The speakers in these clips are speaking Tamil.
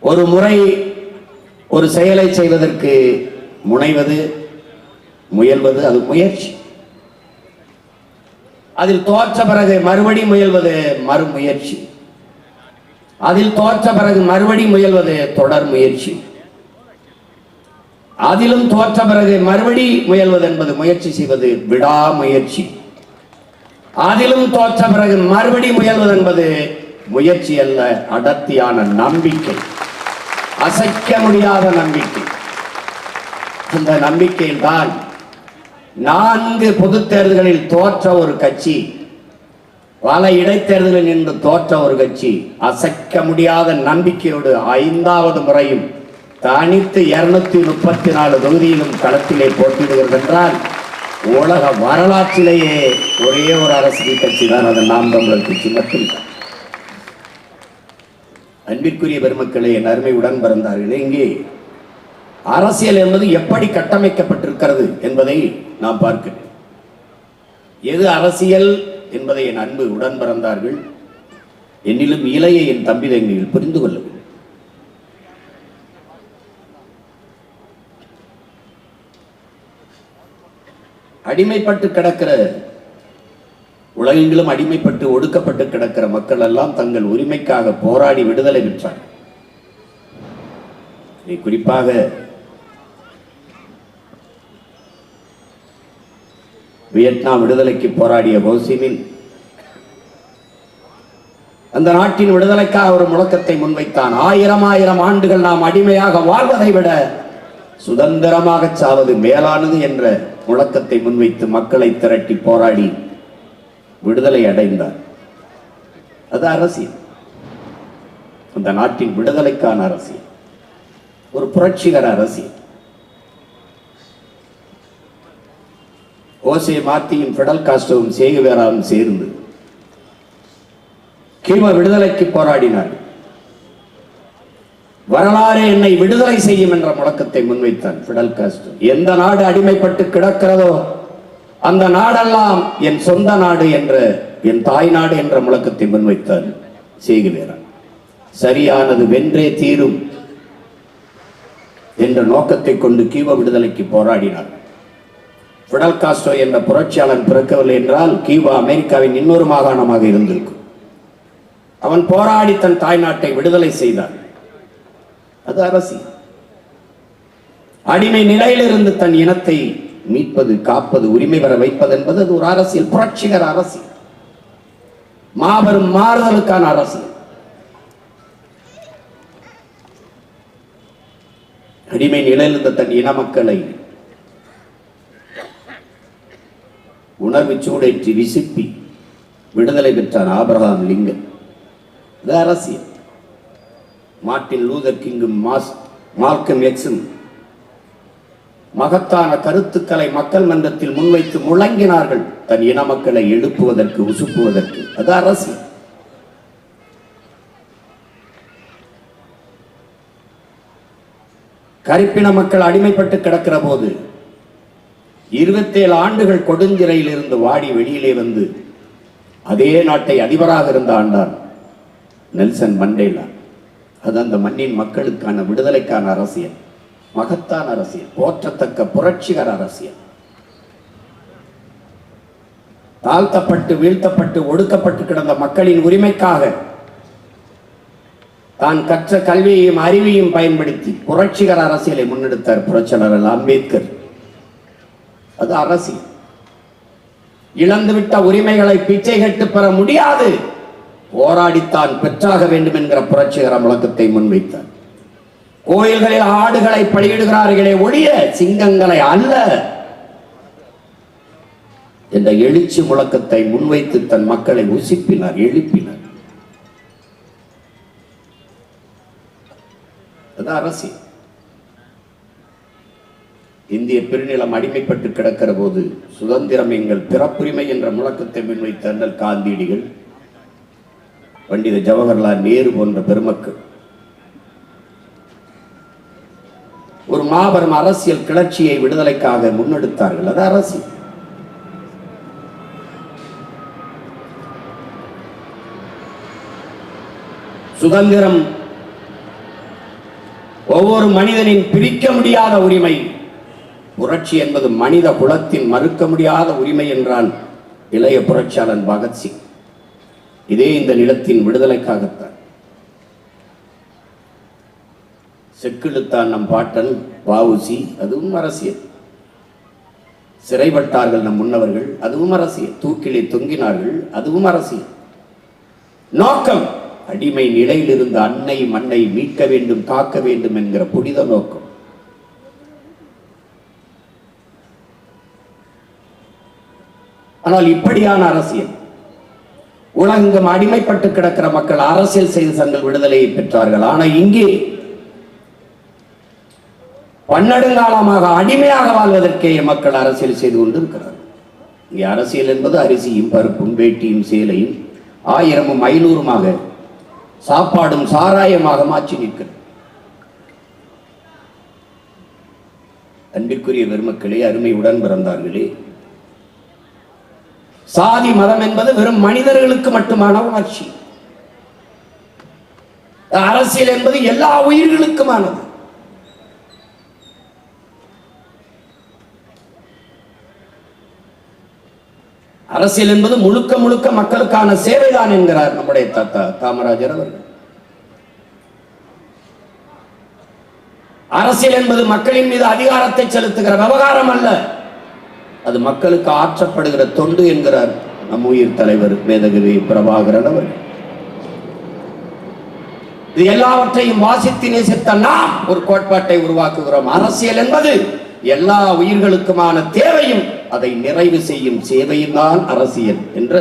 ஒரு முறை ஒரு செயலை செய்வதற்கு முனைவது, முயல்வது, அது முயற்சி. அதில் தோற்ற பிறகு மறுபடி முயல்வது மறுமுயற்சி. அதில் தோற்ற பிறகு மறுபடி முயல்வது தொடர் முயற்சி. அதிலும் தோற்ற பிறகு மறுபடி முயல்வது என்பது முயற்சி செய்வது விடாமுயற்சி. அதிலும் தோற்ற பிறகு மறுபடி முயல்வது என்பது முயற்சி அல்ல, அடர்த்தியான நம்பிக்கை, அசைக்க முடியாத நம்பிக்கை. இந்த நம்பிக்கையில் தான் 4 பொதுத் தேர்தல்களில் தோற்ற ஒரு கட்சி, பல இடைத்தேர்தலில் நின்று தோற்ற ஒரு கட்சி அசைக்க முடியாத நம்பிக்கையோடு 5வது முறையும் தனித்து 234 தொகுதியிலும் களத்திலே போட்டியிடுகிறது என்றால் உலக வரலாற்றிலேயே ஒரே ஒரு அரசியல் கட்சி தான், அது நாம் தமிழர் கட்சி மட்டும்தான். அன்பிற்குரிய பெருமக்களே, என் அருமை உடன் பிறந்தார்களே, இங்கே அரசியல் என்பது எப்படி கட்டமைக்கப்பட்டிருக்கிறது என்பதை நாம் பார்க்கிறேன். எது அரசியல் என்பதை என் அன்பு உடன் பிறந்தார்கள், என்னிலும் இளைய என் தம்பி தங்கைகள் புரிந்து கொள்ளவில்லை. அடிமைப்பட்டு கிடக்கிற, உலகெங்கிலும் அடிமைப்பட்டு ஒடுக்கப்பட்டு கிடக்கிற மக்கள் எல்லாம் தங்கள் உரிமைக்காக போராடி விடுதலை பெற்றார். குறிப்பாக வியட்நாம் விடுதலைக்கு போராடிய ஹோசிமின் அந்த நாட்டின் விடுதலைக்காக ஒரு முழக்கத்தை முன்வைத்தான். 1000 ஆண்டுகள் நாம் அடிமையாக வாழ்வதை விட சுதந்திரமாக சாவது மேலானது என்ற முழக்கத்தை முன்வைத்து மக்களை திரட்டி போராடி விடுதலை அடைந்தார். அது அரசியல், அந்த நாட்டின் விடுதலைக்கான அரசியல், ஒரு புரட்சிகர அரசியல். ஓசே மார்ட்டியும் பிடல் காஸ்ட்ரோவும் சேகுவேராவும் சேர்ந்து கியூபா விடுதலைக்கு போராடினார். வரலாறு என்னை விடுதலை செய்யும் என்ற முழக்கத்தை முன்வைத்தான் பிடல் காஸ்ட்ரோ. எந்த நாடு அடிமைப்பட்டு கிடக்கிறதோ அந்த நாடெல்லாம் என் சொந்த நாடு என்ற, என் தாய் நாடு என்ற முழக்கத்தை முன்வைத்தான் சேகுவேரா. சரியானது வென்றே தீரும் என்ற நோக்கத்தை கொண்டு கியூபா விடுதலைக்கு போராடினார். பிடல் காஸ்ட்ரோ என்ற புரட்சியாளன் பிறக்கவில்லை என்றால் கியூபா அமெரிக்காவின் இன்னொரு மாகாணமாக இருந்திருக்கும். அவன் போராடி தன் தாய் நாட்டை விடுதலை செய்தான். அது அரசியல். அடிமை நிலையிலிருந்து தன் இனத்தை மீட்பது, காப்பது, உரிமை பெற வைப்பது என்பது அது ஒரு அரசியல், புரட்சிகர அரசியல், மாபெரும் மாறுதலுக்கான அரசியல். அடிமை நிலையிலிருந்த தன் இன மக்களை உணர்வு சூடேற்றி விசிப்பி விடுதலை பெற்றான் ஆபிரகாம் லிங்கன். இது அரசியல். மார்ட்டின் லூதர் கிங்கும் மால்கம் எக்ஸும் மகத்தான கருத்துக்களை மக்கள் மன்றத்தில் முன்வைத்து முழங்கினார்கள், தன் இன மக்களை எழுப்புவதற்கு, உசுப்புவதற்கு. அது அரசியல். கருப்பின மக்கள் அடிமைப்பட்டு கிடக்கிற போது 27 ஆண்டுகள் கொடுஞ்சிறையில் இருந்து வாடி வெளியிலே வந்து அதே நாட்டை அதிபராக இருந்த ஆண்டான் நெல்சன் மண்டேலா. அது அந்த மண்ணின் மக்களுக்கான விடுதலைக்கான அரசியல், மகத்தான அரசியல், போற்றத்தக்க புரட்சிகர அரசியல். தாழ்த்தப்பட்டு வீழ்த்தப்பட்டு ஒடுக்கப்பட்டு கிடந்த மக்களின் உரிமைக்காக தான் கற்ற கல்வியையும் அறிவையும் பயன்படுத்தி புரட்சிகர அரசியலை முன்னெடுத்தார் புரட்சியாளர் அம்பேத்கர். அது அரசியல். இழந்துவிட்ட உரிமைகளை பிச்சை கேட்டு பெற முடியாது, போராடித்தான் பெற்றாக வேண்டும் என்கிற புரட்சிகர முழக்கத்தை முன்வைத்தார். கோயில்களில் ஆடுகளை பலியிடுகிறார்களே ஒழிய சிங்கங்களை அல்ல என்ற எழுச்சி முழக்கத்தை முன்வைத்து தன் மக்களை உசிப்பினார், எழுப்பினார். அது அரசியல். இந்திய பெருநிலம் அடிமைப்பட்டு கிடக்கிற போது சுதந்திரம் எங்கள் பிறப்புரிமை என்ற முழக்கத்தை முன்வைத்த அண்ணல் காந்தியடிகள், பண்டித ஜவஹர்லால் நேரு போன்ற பெருமக்கள் ஒரு மாபெரும் அரசியல் கிளர்ச்சியை விடுதலைக்காக முன்னெடுத்தார்கள். அது அரசியல். சுதந்திரம் ஒவ்வொரு மனிதனின் பிரிக்க முடியாத உரிமை. புரட்சி என்பது மனித குலத்தின் மறுக்க முடியாத உரிமை என்றான் இளைய புரட்சியாளன் பகத்சிங். இதே இந்த நிலத்தின் விடுதலைக்காகத்தான். செக்கிழுத்தான் நம் பாட்டன் வ.உ.சி., அதுவும் அரசியல். சிறைப்பட்டார்கள் நம் முன்னவர்கள், அதுவும் அரசியல். தூக்கிலே தொங்கினார்கள், அதுவும் அரசியல். நோக்கம் அடிமை நிலையில் இருந்த அன்னை மண்ணை மீட்க வேண்டும், காக்க வேண்டும் என்கிற புனித நோக்கம். ஆனால் இப்படியான அரசியல், உலகெங்கும் அடிமைப்பட்டு கிடக்கிற மக்கள் அரசியல் செய்து தங்கள் விடுதலையை பெற்றார்கள். ஆனால் இங்கே பன்னெடுங்காலமாக அடிமையாக வாழ்வதற்கே மக்கள் அரசியல் செய்து கொண்டிருக்கிறார்கள். இங்கே அரசியல் என்பது அரிசியும் பருப்பும் வேட்டியும் சேலையும் 1000 500 சாப்பாடும் சாராயமாக மாற்றி நிற்கிறது. அன்பிற்குரிய பெருமக்களே, அருமை உடன் பிறந்தார்களே, சாதி மதம் என்பது வெறும் மனிதர்களுக்கு மட்டுமான உணர்ச்சி. அரசியல் என்பது எல்லா உயிர்களுக்குமானது. அரசியல் என்பது முழுக்க முழுக்க மக்களுக்கான சேவைதான் என்கிறார் நம்முடைய தாத்தா காமராஜர் அவர்கள். அரசியல் என்பது மக்களின் மீது அதிகாரத்தை செலுத்துகிற விவகாரம் அல்ல, அது மக்களுக்கு ஆற்றப்படுகிற தொண்டு என்கிறார் நம் உயிர் தலைவர் மேதகவி பிரபாகரன் அவர்கள். இது எல்லாவற்றையும் வாசித்து நேசித்த நாம் ஒரு கோட்பாட்டை உருவாக்குகிறோம். அரசியல் என்பது எல்லா உயிர்களுக்குமான தேவையும் அதை நிறைவு செய்யும் சேவையும் தான் அரசியல் என்ற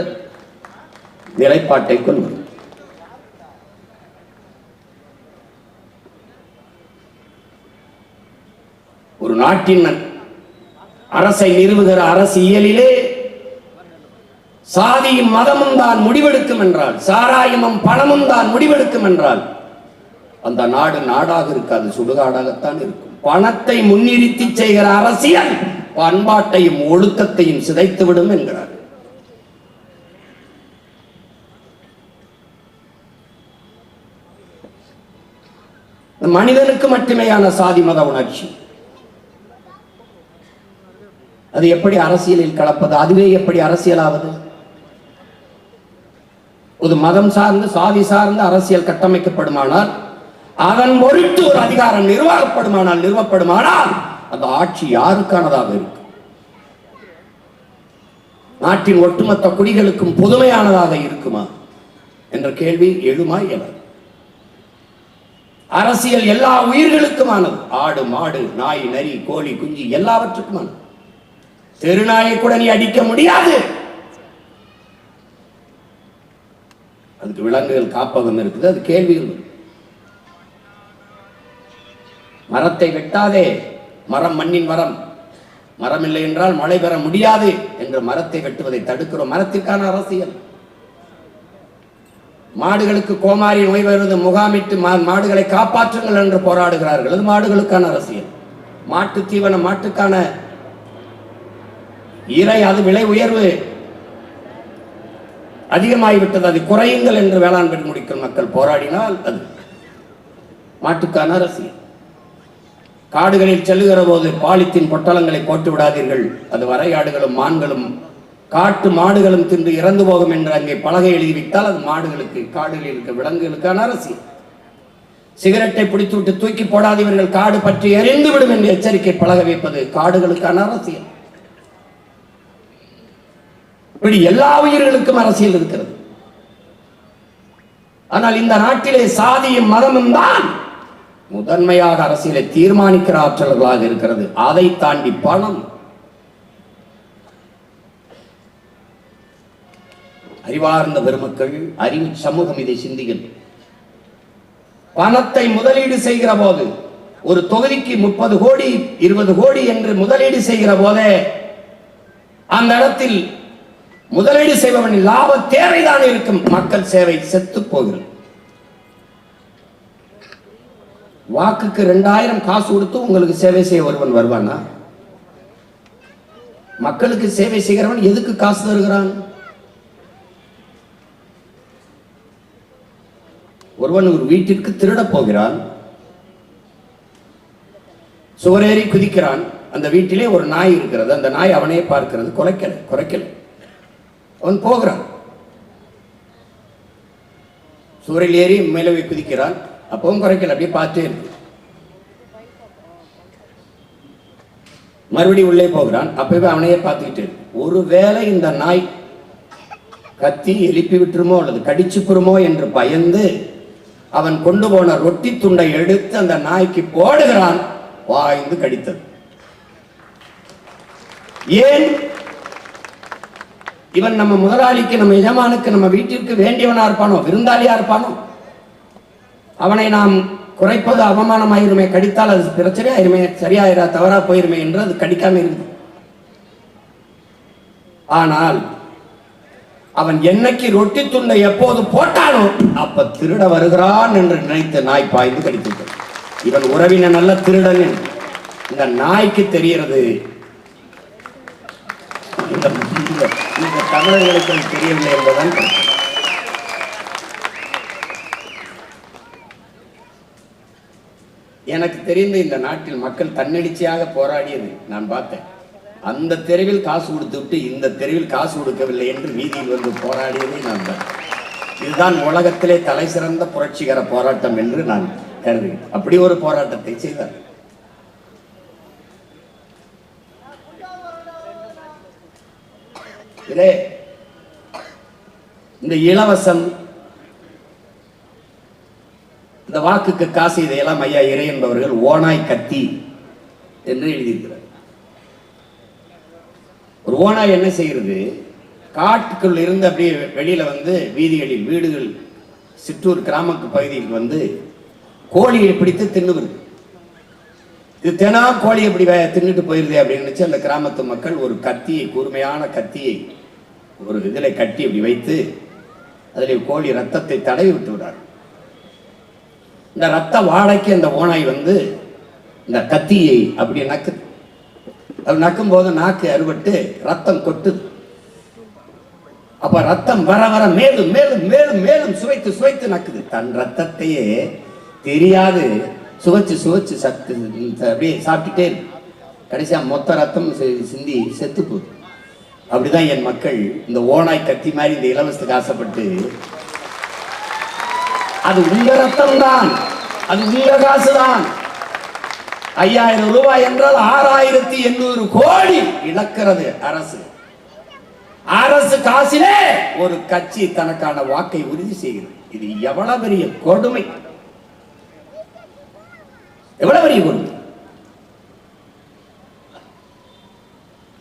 நிலைப்பாட்டை கொள்வது. ஒரு நாட்டின் அரசை நிறுவுகிற அரசியலிலே சாதியும் மதமும் தான் முடிவெடுக்கும் என்றால், சாராயமும் பணமும் தான் முடிவெடுக்கும் என்றால், அந்த நாடு நாடாக இருக்காது, சுடுகாடாகத்தான் இருக்கும். பணத்தை முன்னிறுத்தி செய்கிற அரசியல் பண்பாட்டையும் ஒழுக்கத்தையும் சிதைத்துவிடும் என்கிறார். மனிதனுக்கு மட்டுமேயான சாதி மத உணர்ச்சி அது எப்படி அரசியலில் கலப்பது? அதுவே எப்படி அரசியலாவது? ஒரு மதம் சார்ந்து சாதி சார்ந்து அரசியல் கட்டமைக்கப்படுமானால், அதன் பொருட்டு ஒரு அதிகாரம் நிறுவப்படுமானால் அந்த ஆட்சி யாருக்கானதாக இருக்கும்? நாட்டின் ஒட்டுமொத்த குடிகளுக்கும் பொதுமையானதாக இருக்குமா என்ற கேள்வி எழுமா இயலாது. அரசியல் எல்லா உயிர்களுக்குமானது. ஆடு மாடு நாய் நரி கோழி குஞ்சு எல்லாவற்றுக்குமானது. தெருநாயை கூட நீ அடிக்க முடியாது. அதுக்கு விலங்குகள் காப்பகம் இருக்குது, அது கேள்விகள். மரத்தை வெட்டாதே, மரம் மண்ணின் மரம், மரம் இல்லை என்றால் மழை பெற முடியாது என்று மரத்தை வெட்டுவதை தடுக்கிறோம். மரத்திற்கான அரசியல். மாடுகளுக்கு கோமாரி நோய் வருவது முகாமிட்டு மாடுகளை காப்பாற்றுங்கள் என்று போராடுகிறார்கள், அது மாடுகளுக்கான அரசியல். மாட்டு தீவனம், மாட்டுக்கான இறை, அது விலை உயர்வு அதிகமாகிவிட்டது, அது குறையுங்கள் என்று வேளாண் பெருங்குடிக்கும் மக்கள் போராடினால் அது மாட்டுக்கான அரசியல். காடுகளில் செல்லுகிற போது பாலித்தீன் பொட்டலங்களை போட்டு விடாதீர்கள், அது வரையாடுகளும் மான்களும் காட்டு மாடுகளும் தின்று இறந்து போகும் என்று அங்கே பலகை எழுதிவிட்டால் அது மாடுகளுக்கு, காடுகளில் இருக்க விலங்குகளுக்கான அரசியல். சிகரெட்டை பிடித்து விட்டு தூக்கி போடாதீர்கள், காடு பற்றி எரிந்து விடும் என்று எச்சரிக்கை பலகை வைப்பது காடுகளுக்கான அரசியல். இப்படி எல்லா உயிர்களுக்கும் அரசியல் இருக்கிறது. ஆனால் இந்த நாட்டிலே சாதியும் மதமும் தான் முதன்மையாக அரசியலை தீர்மானிக்கிற ஆற்றல்களாக இருக்கிறது. அதை தாண்டி பணம். அறிவார்ந்த பெருமக்கள், அறிவு சமூகம் இதை சிந்திகள். பணத்தை முதலீடு செய்கிற போது ஒரு தொகுதிக்கு 30 கோடி 20 கோடி என்று முதலீடு செய்கிற போதே அந்த இடத்தில் முதலீடு செய்பவனின் லாப தேவைதான் இருக்கும், மக்கள் சேவை செத்து போகிறது. வாக்குக்கு 2000 காசு கொடுத்து உங்களுக்கு சேவை செய்ய ஒருவன் வருவானா? மக்களுக்கு சேவை செய்கிறவன் எதுக்கு காசு தருகிறான்? ஒருவன் ஒரு வீட்டிற்கு திருட போகிறான், சுவரேறி குதிக்கிறான். அந்த வீட்டிலே ஒரு நாய் இருக்கிறது. அந்த நாய் அவனே பார்க்கிறது. குறைக்கல. அவன் போகிறான். சுவரில் ஏறி மேலே குதிக்கிறான். அப்பவும் குறைக்கல. அப்படியே பார்த்தே இருக்கு. மறுபடியும் உள்ளே போகிறான். அப்பவே அவனையே பார்த்துக்கிட்டு ஒருவேளை இந்த நாய் கத்தி எழுப்பி விட்டுருமோ அல்லது கடிச்சுப்புருமோ என்று பயந்து அவன் கொண்டு போன ரொட்டி துண்டை எடுத்து அந்த நாய்க்கு போடுகிறான். வாய்ந்து கடித்தது. ஏன்? இவன் நம்ம முதலாளிக்கு, நம்ம எஜமானுக்கு, நம்ம வீட்டிற்கு வேண்டியவனா இருப்பானோ, விருந்தாளியா இருப்பானோ, அவனை நாம் குறைப்பது அவமானமாயிருமே, கடித்தால் அது பிரச்சனை ஆயிருமே, சரியாயிரா, தவறா போயிருமே என்று அது கடிக்காம இருக்கு. ஆனால் அவன் என்னைக்கு ரொட்டி துண்டை எப்போது போட்டானோ அப்ப திருட வருகிறான் என்று நினைத்த நாய் பாய்ந்து கடித்தது. இவன் உறவின நல்ல திருடன். இந்த நாய்க்கு தெரிகிறது, இந்த தமிழர்களுக்கு தெரியவில்லை என்பதுதான். எனக்கு தெரிந்த இந்த நாட்டில் மக்கள் தன்னெழுச்சியாக போராடியது நான் பார்த்தேன். அந்த தெருவில் காசு கொடுத்து விட்டு இந்த தெருவில் காசு கொடுக்கவில்லை என்று வீதியில் வந்து போராடியதை நான் பார்த்தேன். இதுதான் உலகத்திலே தலை சிறந்த புரட்சிகர போராட்டம் என்று நான் கருதுகிறேன். அப்படி ஒரு போராட்டத்தை செய்தார். இதே இந்த இலவசம், இந்த வாக்குக்கு காசு, இதையெல்லாம் ஐயா இறை என்பவர்கள் ஓனாய் கத்தி என்று எழுதியிருக்கிறார். ஒரு ஓனாய் என்ன செய்கிறது? காட்டுக்குள் இருந்து அப்படியே வெளியில வந்து வீதிகளில், வீடுகள், சிற்றூர் கிராம பகுதியில் வந்து கோழியை பிடித்து தின்னுவது. இது தினா கோழி எப்படி தின்னுட்டு போயிருது அப்படின்னு நினைச்சு அந்த கிராமத்து மக்கள் ஒரு கத்தியை, கூர்மையான கத்தியை ஒரு இதில் கட்டி அப்படி வைத்து அதில் கோழி ரத்தத்தை தடவி விட்டு விடார். இந்த ரத்த வாடைக்கு அந்த ஓனாய் வந்து இந்த கத்தியை அப்படி நக்குது. அது நக்கும் போது நாக்கு அறுபட்டு ரத்தம் கொட்டுது. அப்ப ரத்தம் வர வர மேலும் மேலும் மேலும் மேலும் சுவைத்து சுவைத்து நக்குது. தன் ரத்தத்தையே தெரியாது சுவைச்சு சுவைச்சு சத்து அப்படியே சாப்பிட்டுட்டே இருக்கு. கடைசியா மொத்த ரத்தம் சிந்தி செத்து போகுது. அப்படிதான் என் மக்கள் இந்த ஓனாய் கத்தி மாதிரி இந்த இலவசத்துக்கு ஆசைப்பட்டு, அது உங்க ரத்தம் தான், அது உங்க காசுதான். 5000 ரூபாய் என்றால் 6800 கோடி இழக்கிறது அரசு. அரசு காசிலே ஒரு கட்சி தனக்கான வாக்கை உறுதி செய்கிறது. இது எவ்வளவு பெரிய கொடுமை, எவ்வளவு பெரிய கொடுமை.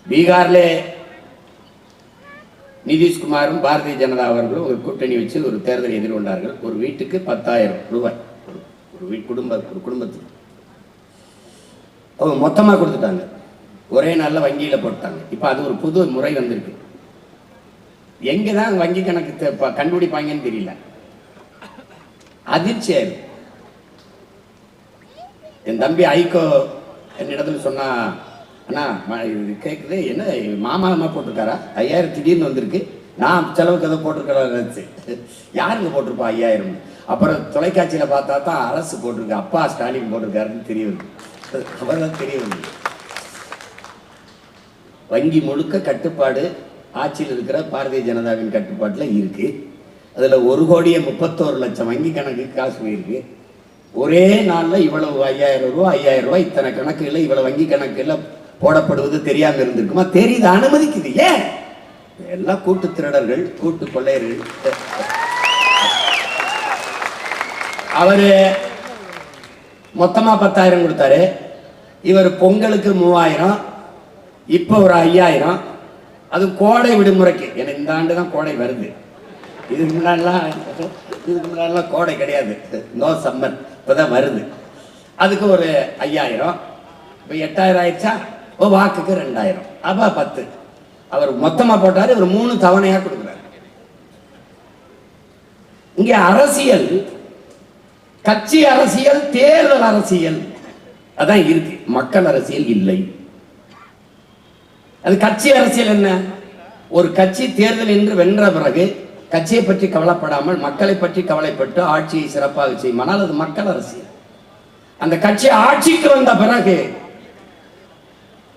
பீகார்ல நிதிஷ்குமாரும் பாரதிய ஜனதா அவர்களும் ஒரு கூட்டணி வச்சு ஒரு தேர்தலை எதிர்கொண்டார்கள். ஒரு வீட்டுக்கு 10,000 ரூபாய், ஒரு குடும்பத்துக்கு அவங்க மொத்தமா கொடுத்துட்டாங்க. ஒரே நாள்ல வங்கியில போட்டாங்க. இப்ப அது ஒரு புது முறை வந்திருக்கு. எங்கதான் வங்கி கணக்கு கண்டுபிடிப்பாங்கன்னு தெரியல. அதிர்ச்சியாரு. என் தம்பி ஐகோ என்னிடத்துல சொன்னா, அண்ணா இது கேட்குது, என்ன மாமா போட்டிருக்காரா 5000 திடீர்னு வந்திருக்கு, நான் செலவுக்கு எதை போட்டிருக்கிறேன், யாருங்க போட்டிருப்பா 5000? அப்புறம் தொலைக்காட்சியில பார்த்தா தான் அரசு போட்டிருக்கு, அப்பா ஸ்டாலின் போட்டிருக்காருன்னு தெரிய வருது. அவர்தான் தெரிய வருது. வங்கி முழுக்க கட்டுப்பாடு ஆட்சியில் இருக்கிற பாரதிய ஜனதாவின் கட்டுப்பாட்டில் இருக்கு. அதுல 1,31,00,000 வங்கி கணக்கு காசு போயிருக்கு. ஒரே நாள்ல இவ்வளவு 5000 ரூபாய் 5000 ரூபாய் இத்தனை கணக்குல இவ்வளவு வங்கி கணக்குல போடப்படுவது தெரியாம இருந்திருக்குமா? தெரியுது, அனுமதிக்குது. ஏன்? எல்லாம் கூட்டு திருடர்கள், கூட்டு கொள்ளையர்கள். அவரு மொத்தமா 10,000 கொடுத்தாரு. இவர் பொங்கலுக்கு 3000, இப்ப ஒரு 5000. அது கோடை விடுமுறைக்கு. ஏன்னா இந்த ஆண்டு தான் கோடை வருது. இதுக்கு முன்னாடிலாம் கோடை கிடையாது, நோ சம்மர், இப்பதான் வருது. அதுக்கு ஒரு 5000, இப்ப 8000 ஆயிடுச்சா? வாக்குக்கு 2000, அப்ப 10. அவர் மொத்தமா போட்டாரு, இவர் 3 தவணையா கொடுக்குறாரு. இங்க அரசியல், கட்சி அரசியல், தேர்தல் அரசியல் அதான் இருக்கு. மக்கள் அரசியல் இல்லை. அது கட்சி அரசியல். என்ன? ஒரு கட்சி தேர்தல் என்று வென்ற பிறகு கட்சியை பற்றி கவலைப்படாமல் மக்களை பற்றி கவலைப்பட்டு ஆட்சியை சிறப்பாக செய்யும். ஆனால் அது மக்கள் அரசியல். அந்த கட்சி ஆட்சிக்கு வந்த பிறகு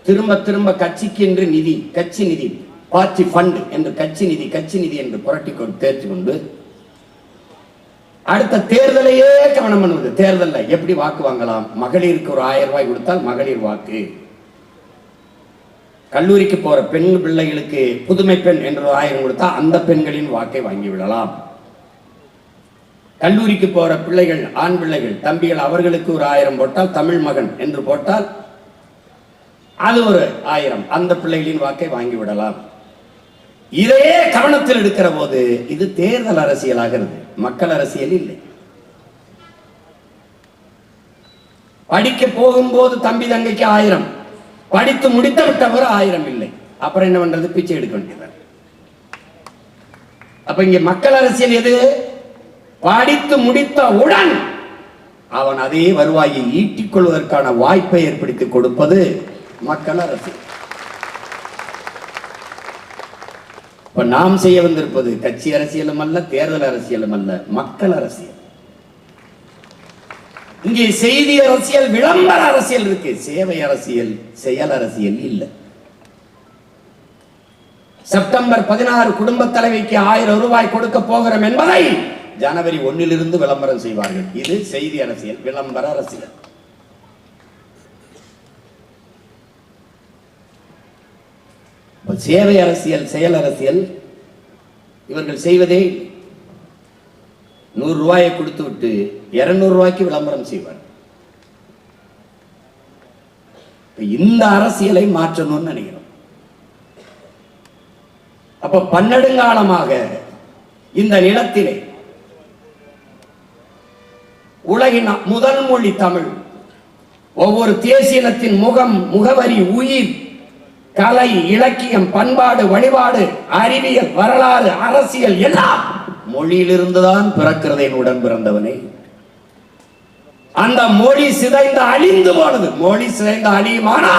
திரும்ப திரும்ப கட்சிக்கு என்று நிதி, கட்சி நிதி, பார்ட்டி ஃபண்ட் என்று கட்சி நிதி என்று புரட்டி கொண்டு தேர்ச்சி கொண்டு அடுத்த தேர்தலையே கவனம் பண்ணுவது. தேர்தலில் எப்படி வாக்கு வாங்கலாம்? மகளிருக்கு ஒரு 1000 ரூபாய் கொடுத்தால் மகளிர் வாக்கு. கல்லூரிக்கு போற பெண் பிள்ளைகளுக்கு புதுமை பெண் என்று 1000 கொடுத்தா அந்த பெண்களின் வாக்கை வாங்கி விடலாம். கல்லூரிக்கு போற பிள்ளைகள், ஆண் பிள்ளைகள், தம்பிகள், அவர்களுக்கு ஒரு 1000 போட்டால், தமிழ் மகன் என்று போட்டால் அது ஒரு 1000, அந்த பிள்ளைகளின் வாக்கை வாங்கி விடலாம். இதையே கவனத்தில் எடுக்கிற போது இது தேர்தல் அரசியலாகிறது, மக்கள் அரசியல் இல்லை. படிக்க போகும்போது தம்பி தங்கைக்கு 1000, படித்து முடித்து விட்டவர் 1000 இல்லை. அப்புறம் என்ன பண்றது? பிச்சை எடுக்க வேண்டியது. அப்ப இங்க மக்கள் அரசியல் எது? படித்து முடித்தவுடன் அவன் அதே வருவாயை ஈட்டிக் கொள்வதற்கான வாய்ப்பை ஏற்படுத்தி கொடுப்பது மக்கள் அரசியல். இப்ப நாம் செய்ய வந்திருப்பது கட்சி அரசியலும் அல்ல, தேர்தல் அரசியலும் அல்ல, மக்கள் அரசியல். இங்கே செய்தி அரசியல், விளம்பர அரசியல் இருக்கு, சேவை அரசியல், செயல் அரசியல் இல்லை. செப்டம்பர் 16 குடும்ப தலைவிக்கு 1000 ரூபாய் கொடுக்க போகிறோம் என்பதை ஜனவரி 1 விளம்பரம் செய்வார்கள். இது செய்தி அரசியல், விளம்பர அரசியல். சேவை அரசியல், செயல் அரசியல் இவர்கள் செய்வதே 100 ரூபாயை கொடுத்து விட்டு 200 ரூபாய்க்கு விளம்பரம் செய்வார். இந்த அரசியலை மாற்றணும்னு நினைக்கிறோம். அப்ப பன்னெடுங்காலமாக இந்த நிலத்திலே உலகின் முதல் மொழி தமிழ், ஒவ்வொரு தேசியத்தின் முகம், முகவரி, உயிர், கலை, இலக்கியம், பண்பாடு, வழிபாடு, அறிவியல், வரலாறு, அரசியல் எல்லாம் மொழியிலிருந்துதான் பிறக்கிறது. என் உடன் பிறந்தவனே, அந்த மொழி சிதைந்து அழிந்து போனது. மொழி சிதைந்து அழியுமானா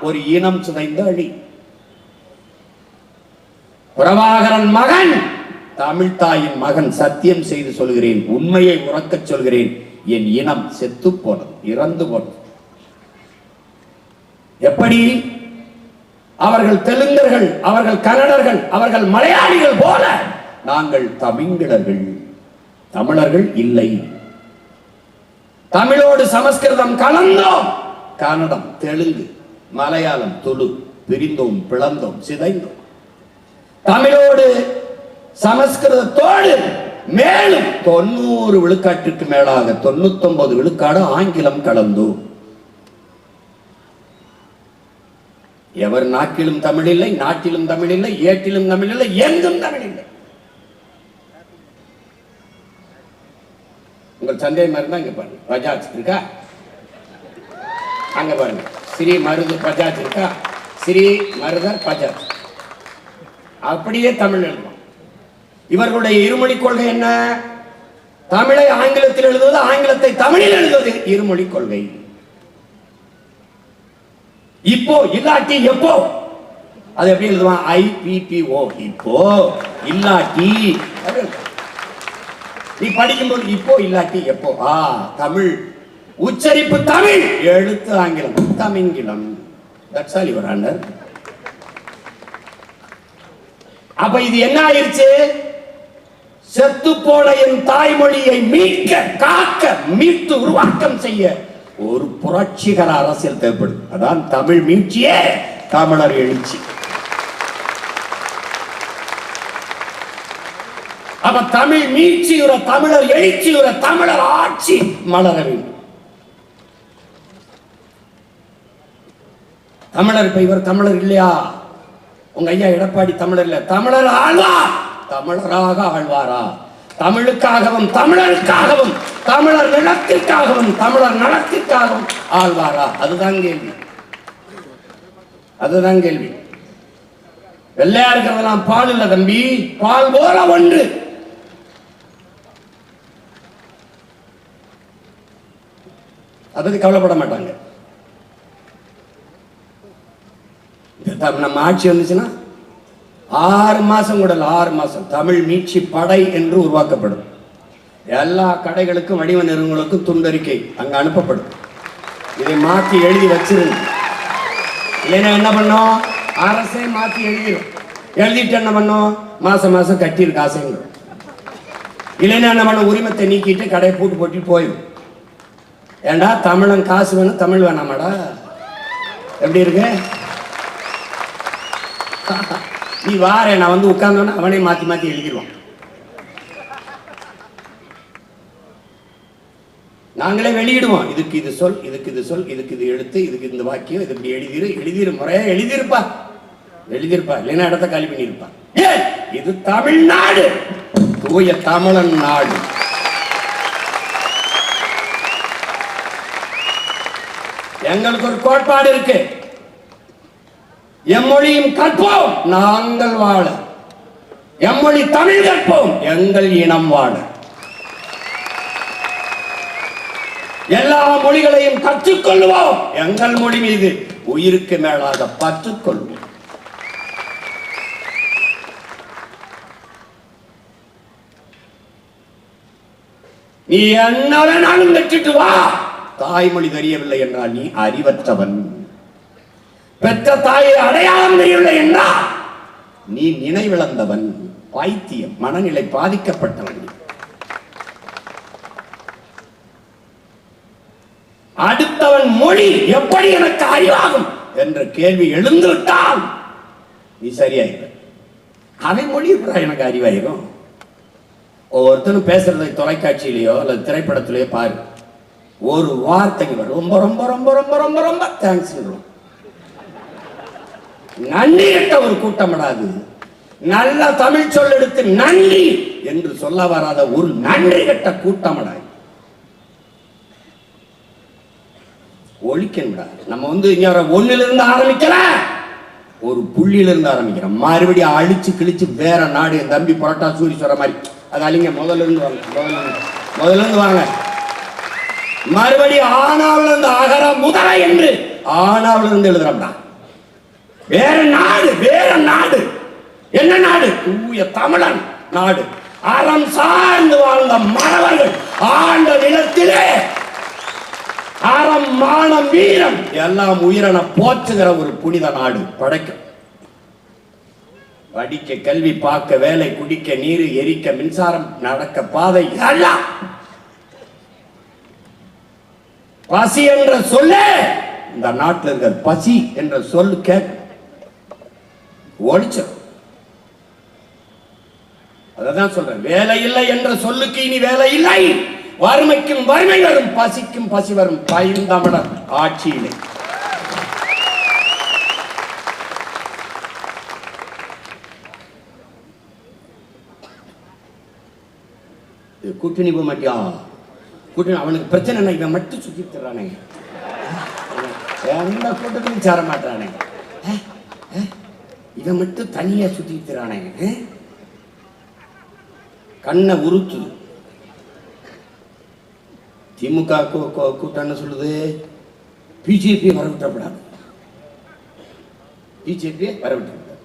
ஒரு இனம் சிதைந்து அழி. பிரபாகரன் மகன், தமிழ் தாயின் மகன், சத்தியம் செய்து சொல்கிறேன், உண்மையை உறக்கச் சொல்கிறேன், என் இனம் செத்து போனது, இறந்து போனது. எப்படி? அவர்கள் தெலுங்கர்கள், அவர்கள் கன்னடர்கள், அவர்கள் மலையாளிகள் போல நாங்கள் தமிழர்கள், தமிழர்கள் இல்லை. தமிழோடு சமஸ்கிருதம் கலந்தோம், கன்னடம், தெலுங்கு, மலையாளம், துளு பிரிந்தோம், பிளந்தோம், சிதைந்தோம். தமிழோடு சமஸ்கிருதத்தோடு மேலும் 90 விழுக்காட்டிற்கு மேலாக 99 விழுக்காடு ஆங்கிலம் கலந்தோம். எவர் நாட்டிலும் தமிழ் இல்லை, நாட்டிலும் தமிழ் இல்லை, ஏட்டிலும் தமிழ் இல்லை, எங்கும் தமிழ் இல்லை. உங்கள் சந்தேகம் இருந்தா இங்க பாருங்க, பஜாஜ் இருக்கா? அங்க பாருங்க, ஸ்ரீ மருது பஜாஜ் இருக்கா? ஸ்ரீ மருதர் பஜாஜ். அப்படியே தமிழ் எழுதும். இவர்களுடைய இருமொழி கொள்கை என்ன? தமிழை ஆங்கிலத்தில் எழுதுவது, ஆங்கிலத்தை தமிழில் எழுதுவது இருமொழி கொள்கை. இப்போ இல்லாட்டி எப்போ, அது எப்படி எழுதுவான்? IPPO, இப்போ இல்லாட்டி. நீ படிக்கும்போது இப்போ இல்லாட்டி எப்போ, தமிழ் உச்சரிப்பு தமிழ், எழுத்து ஆங்கிலம், தமிங்கிலம். That's all your honour. அப்ப இது என்ன ஆயிருச்சு? செத்து போன என் தாய்மொழியை மீட்க, காக்க, மீட்டு உருவாக்கம் செய்ய ஒரு புரட்சிகர அரசியல் தேவைப்படுது. அதான் தமிழ் மீட்சியே தமிழர் எழுச்சி. அப்ப தமிழ் மீட்சியுற, தமிழர் எழுச்சியுற, தமிழர் ஆட்சி மலர வேண்டும். தமிழர், இப்ப இவர் தமிழர் இல்லையா? உங்க ஐயா எடப்பாடி தமிழர் இல்ல, தமிழர் ஆழ்வார். தமிழராக ஆழ்வாரா? தமிழுக்காகவும் தமிழருக்காகவும் தமிழர் நிலத்திற்காகவும் தமிழர் நலத்திற்காகவும் ஆழ்வாரா? அதுதான் கேள்வி, அதுதான் கேள்வி. வெள்ளையா இருக்கிறதெல்லாம் பால் இல்ல தம்பி, பால் போல ஒன்று. அதை கவலைப்பட மாட்டாங்க. நம்ம ஆட்சி வந்துச்சுன்னா 6 மாசம் கூட 6 மாசம் தமிழ் மீட்சி படை என்று உருவாக்கப்படும். எல்லா கடைகளுக்கும், வடிவ நிறுவனங்களுக்கும் துண்டறிக்கை அங்க அனுப்பப்படும். இதை மாற்றி எழுதி வச்சிருங்க. இல்லைன்னா என்ன பண்ணோம்? அரசே மாத்தி எழுதிடும். எழுதிட்டு என்ன பண்ணோம்? மாசம் மாசம் கட்டிரு காசுங்க. இல்லைன்னா என்ன பண்ண? உரிமத்தை நீக்கிட்டு கடையை பூட்டு போட்டு போயிடும். ஏண்டா தமிழன் காசு வேணும், தமிழ் வேணாமாடா? எப்படி இருக்கு? நீ வாரே, நான் வந்து உட்கார்ந்தோன்னா அவனே மாத்தி மாத்தி எழுதிடுவான். நாங்களே வெளியிடுவோம். இதுக்கு இது சொல், இதுக்கு இது சொல், இதுக்கு இது எழுத்து, இதுக்கு இந்த வாக்கியம், இது இப்படி எழுதிரு முறையா எழுதியிருப்பா. இல்லைன்னா இடத்த காலி பண்ணியிருப்பா. இது தமிழ்நாடு, தூய தமிழன் நாடு. எங்களுக்கு ஒரு கோட்பாடு இருக்கு. எம்மொழியும் கற்போம், நாங்கள் வாழ. எம்மொழி தமிழ் கற்போம், எங்கள் இனம் வாழ. எல்லா மொழிகளையும் கற்றுக்கொள்வோம், எங்கள் மொழி மீது உயிருக்கு மேலாக பற்றுக்கொள்வோம். நீ என்ன வேணாலும் கற்றுட்டு வா, தாய்மொழி தெரியவில்லை என்றால் நீ அறிவற்றவன். பெற்ற தாயை அடையாளம் தெரியவில்லை என்றால் நீ நினைவிழந்தவன், பைத்தியம், மனநிலை பாதிக்கப்பட்டவன். அடுத்தவன் மொழி எப்படி எனக்கு அறிவாகும் என்ற கேள்வி எழுந்துவிட்டால் நீ சரியாயிரு. அவன் மொழி எனக்கு அறிவாயிரும். ஒவ்வொருத்தரும் பேசுறதை தொலைக்காட்சியிலேயோ அல்லது திரைப்படத்திலேயோ பாரு, ஒரு வார்த்தைக்கு ரொம்ப ரொம்ப ரொம்ப ரொம்ப ரொம்ப ரொம்ப தேங்க்ஸ். நன்றி கட்ட ஒரு கூட்டமிடாது. நல்ல தமிழ் சொல் எடுத்து நன்றி என்று சொல்ல வராத ஒரு நன்றி கட்ட கூட்டமிடாது. ஒழிக்க நம்ம வந்து ஒண்ணுல இருந்து ஆரம்பிக்கல, ஒரு புள்ளியில இருந்து ஆரம்பிக்கிறோம். மறுபடியும் அழிச்சு கிழிச்சு வேற நாடு. என் தம்பி புரட்டா சூரி சொல்ற மாதிரி அது அழிங்க. முதல்ல இருந்து வாங்க. மறுபடியும் ஆனாவில இருந்து அகர முதல என்று ஆனாவில இருந்து எழுதுறோம்டா. வேற நாடு. என்ன நாடு? தூய தமிழன் நாடு. அறம் சார்ந்து வாழ்ந்த மறவர்கள் ஆண்ட நிலத்திலே அறம், மானம், வீரம் எல்லாம் உயிரென போற்றுகிற ஒரு புனித நாடு படைக்கும். படிக்க கல்வி, பார்க்க வேலை, குடிக்க நீர், எரிக்க மின்சாரம், நடக்க பாதை எல்லாம். பசி என்ற சொல்ல இந்த நாட்டில் இருக்கிற பசி என்ற சொல்லு கேட்க ஒழிச்சோம். அதான் சொல்றேன், வேலை இல்லை என்ற சொல்லுக்கு இனி வேலை இல்லை. வறுமைக்கும் வறுமை வரும், பசிக்கும் பசி வரும். பைந்தமிழர் ஆட்சியிலே கூட்டணி போக மாட்டியா? கூட்டணி அவனுக்கு பிரச்சனை என்ன? இவன் மட்டும் சுத்தி தர்றானே, எந்த கூட்டத்திலும் சேர மாட்டானே, இவன் மட்டும் தனியா சுத்தி தர்றானே, கண்ணை உறுத்து. திமுக கூட்டம் என்ன சொல்லுது? பிஜேபி வரவிட்டப்படாது, பிஜேபி வரவிட்டப்படாது.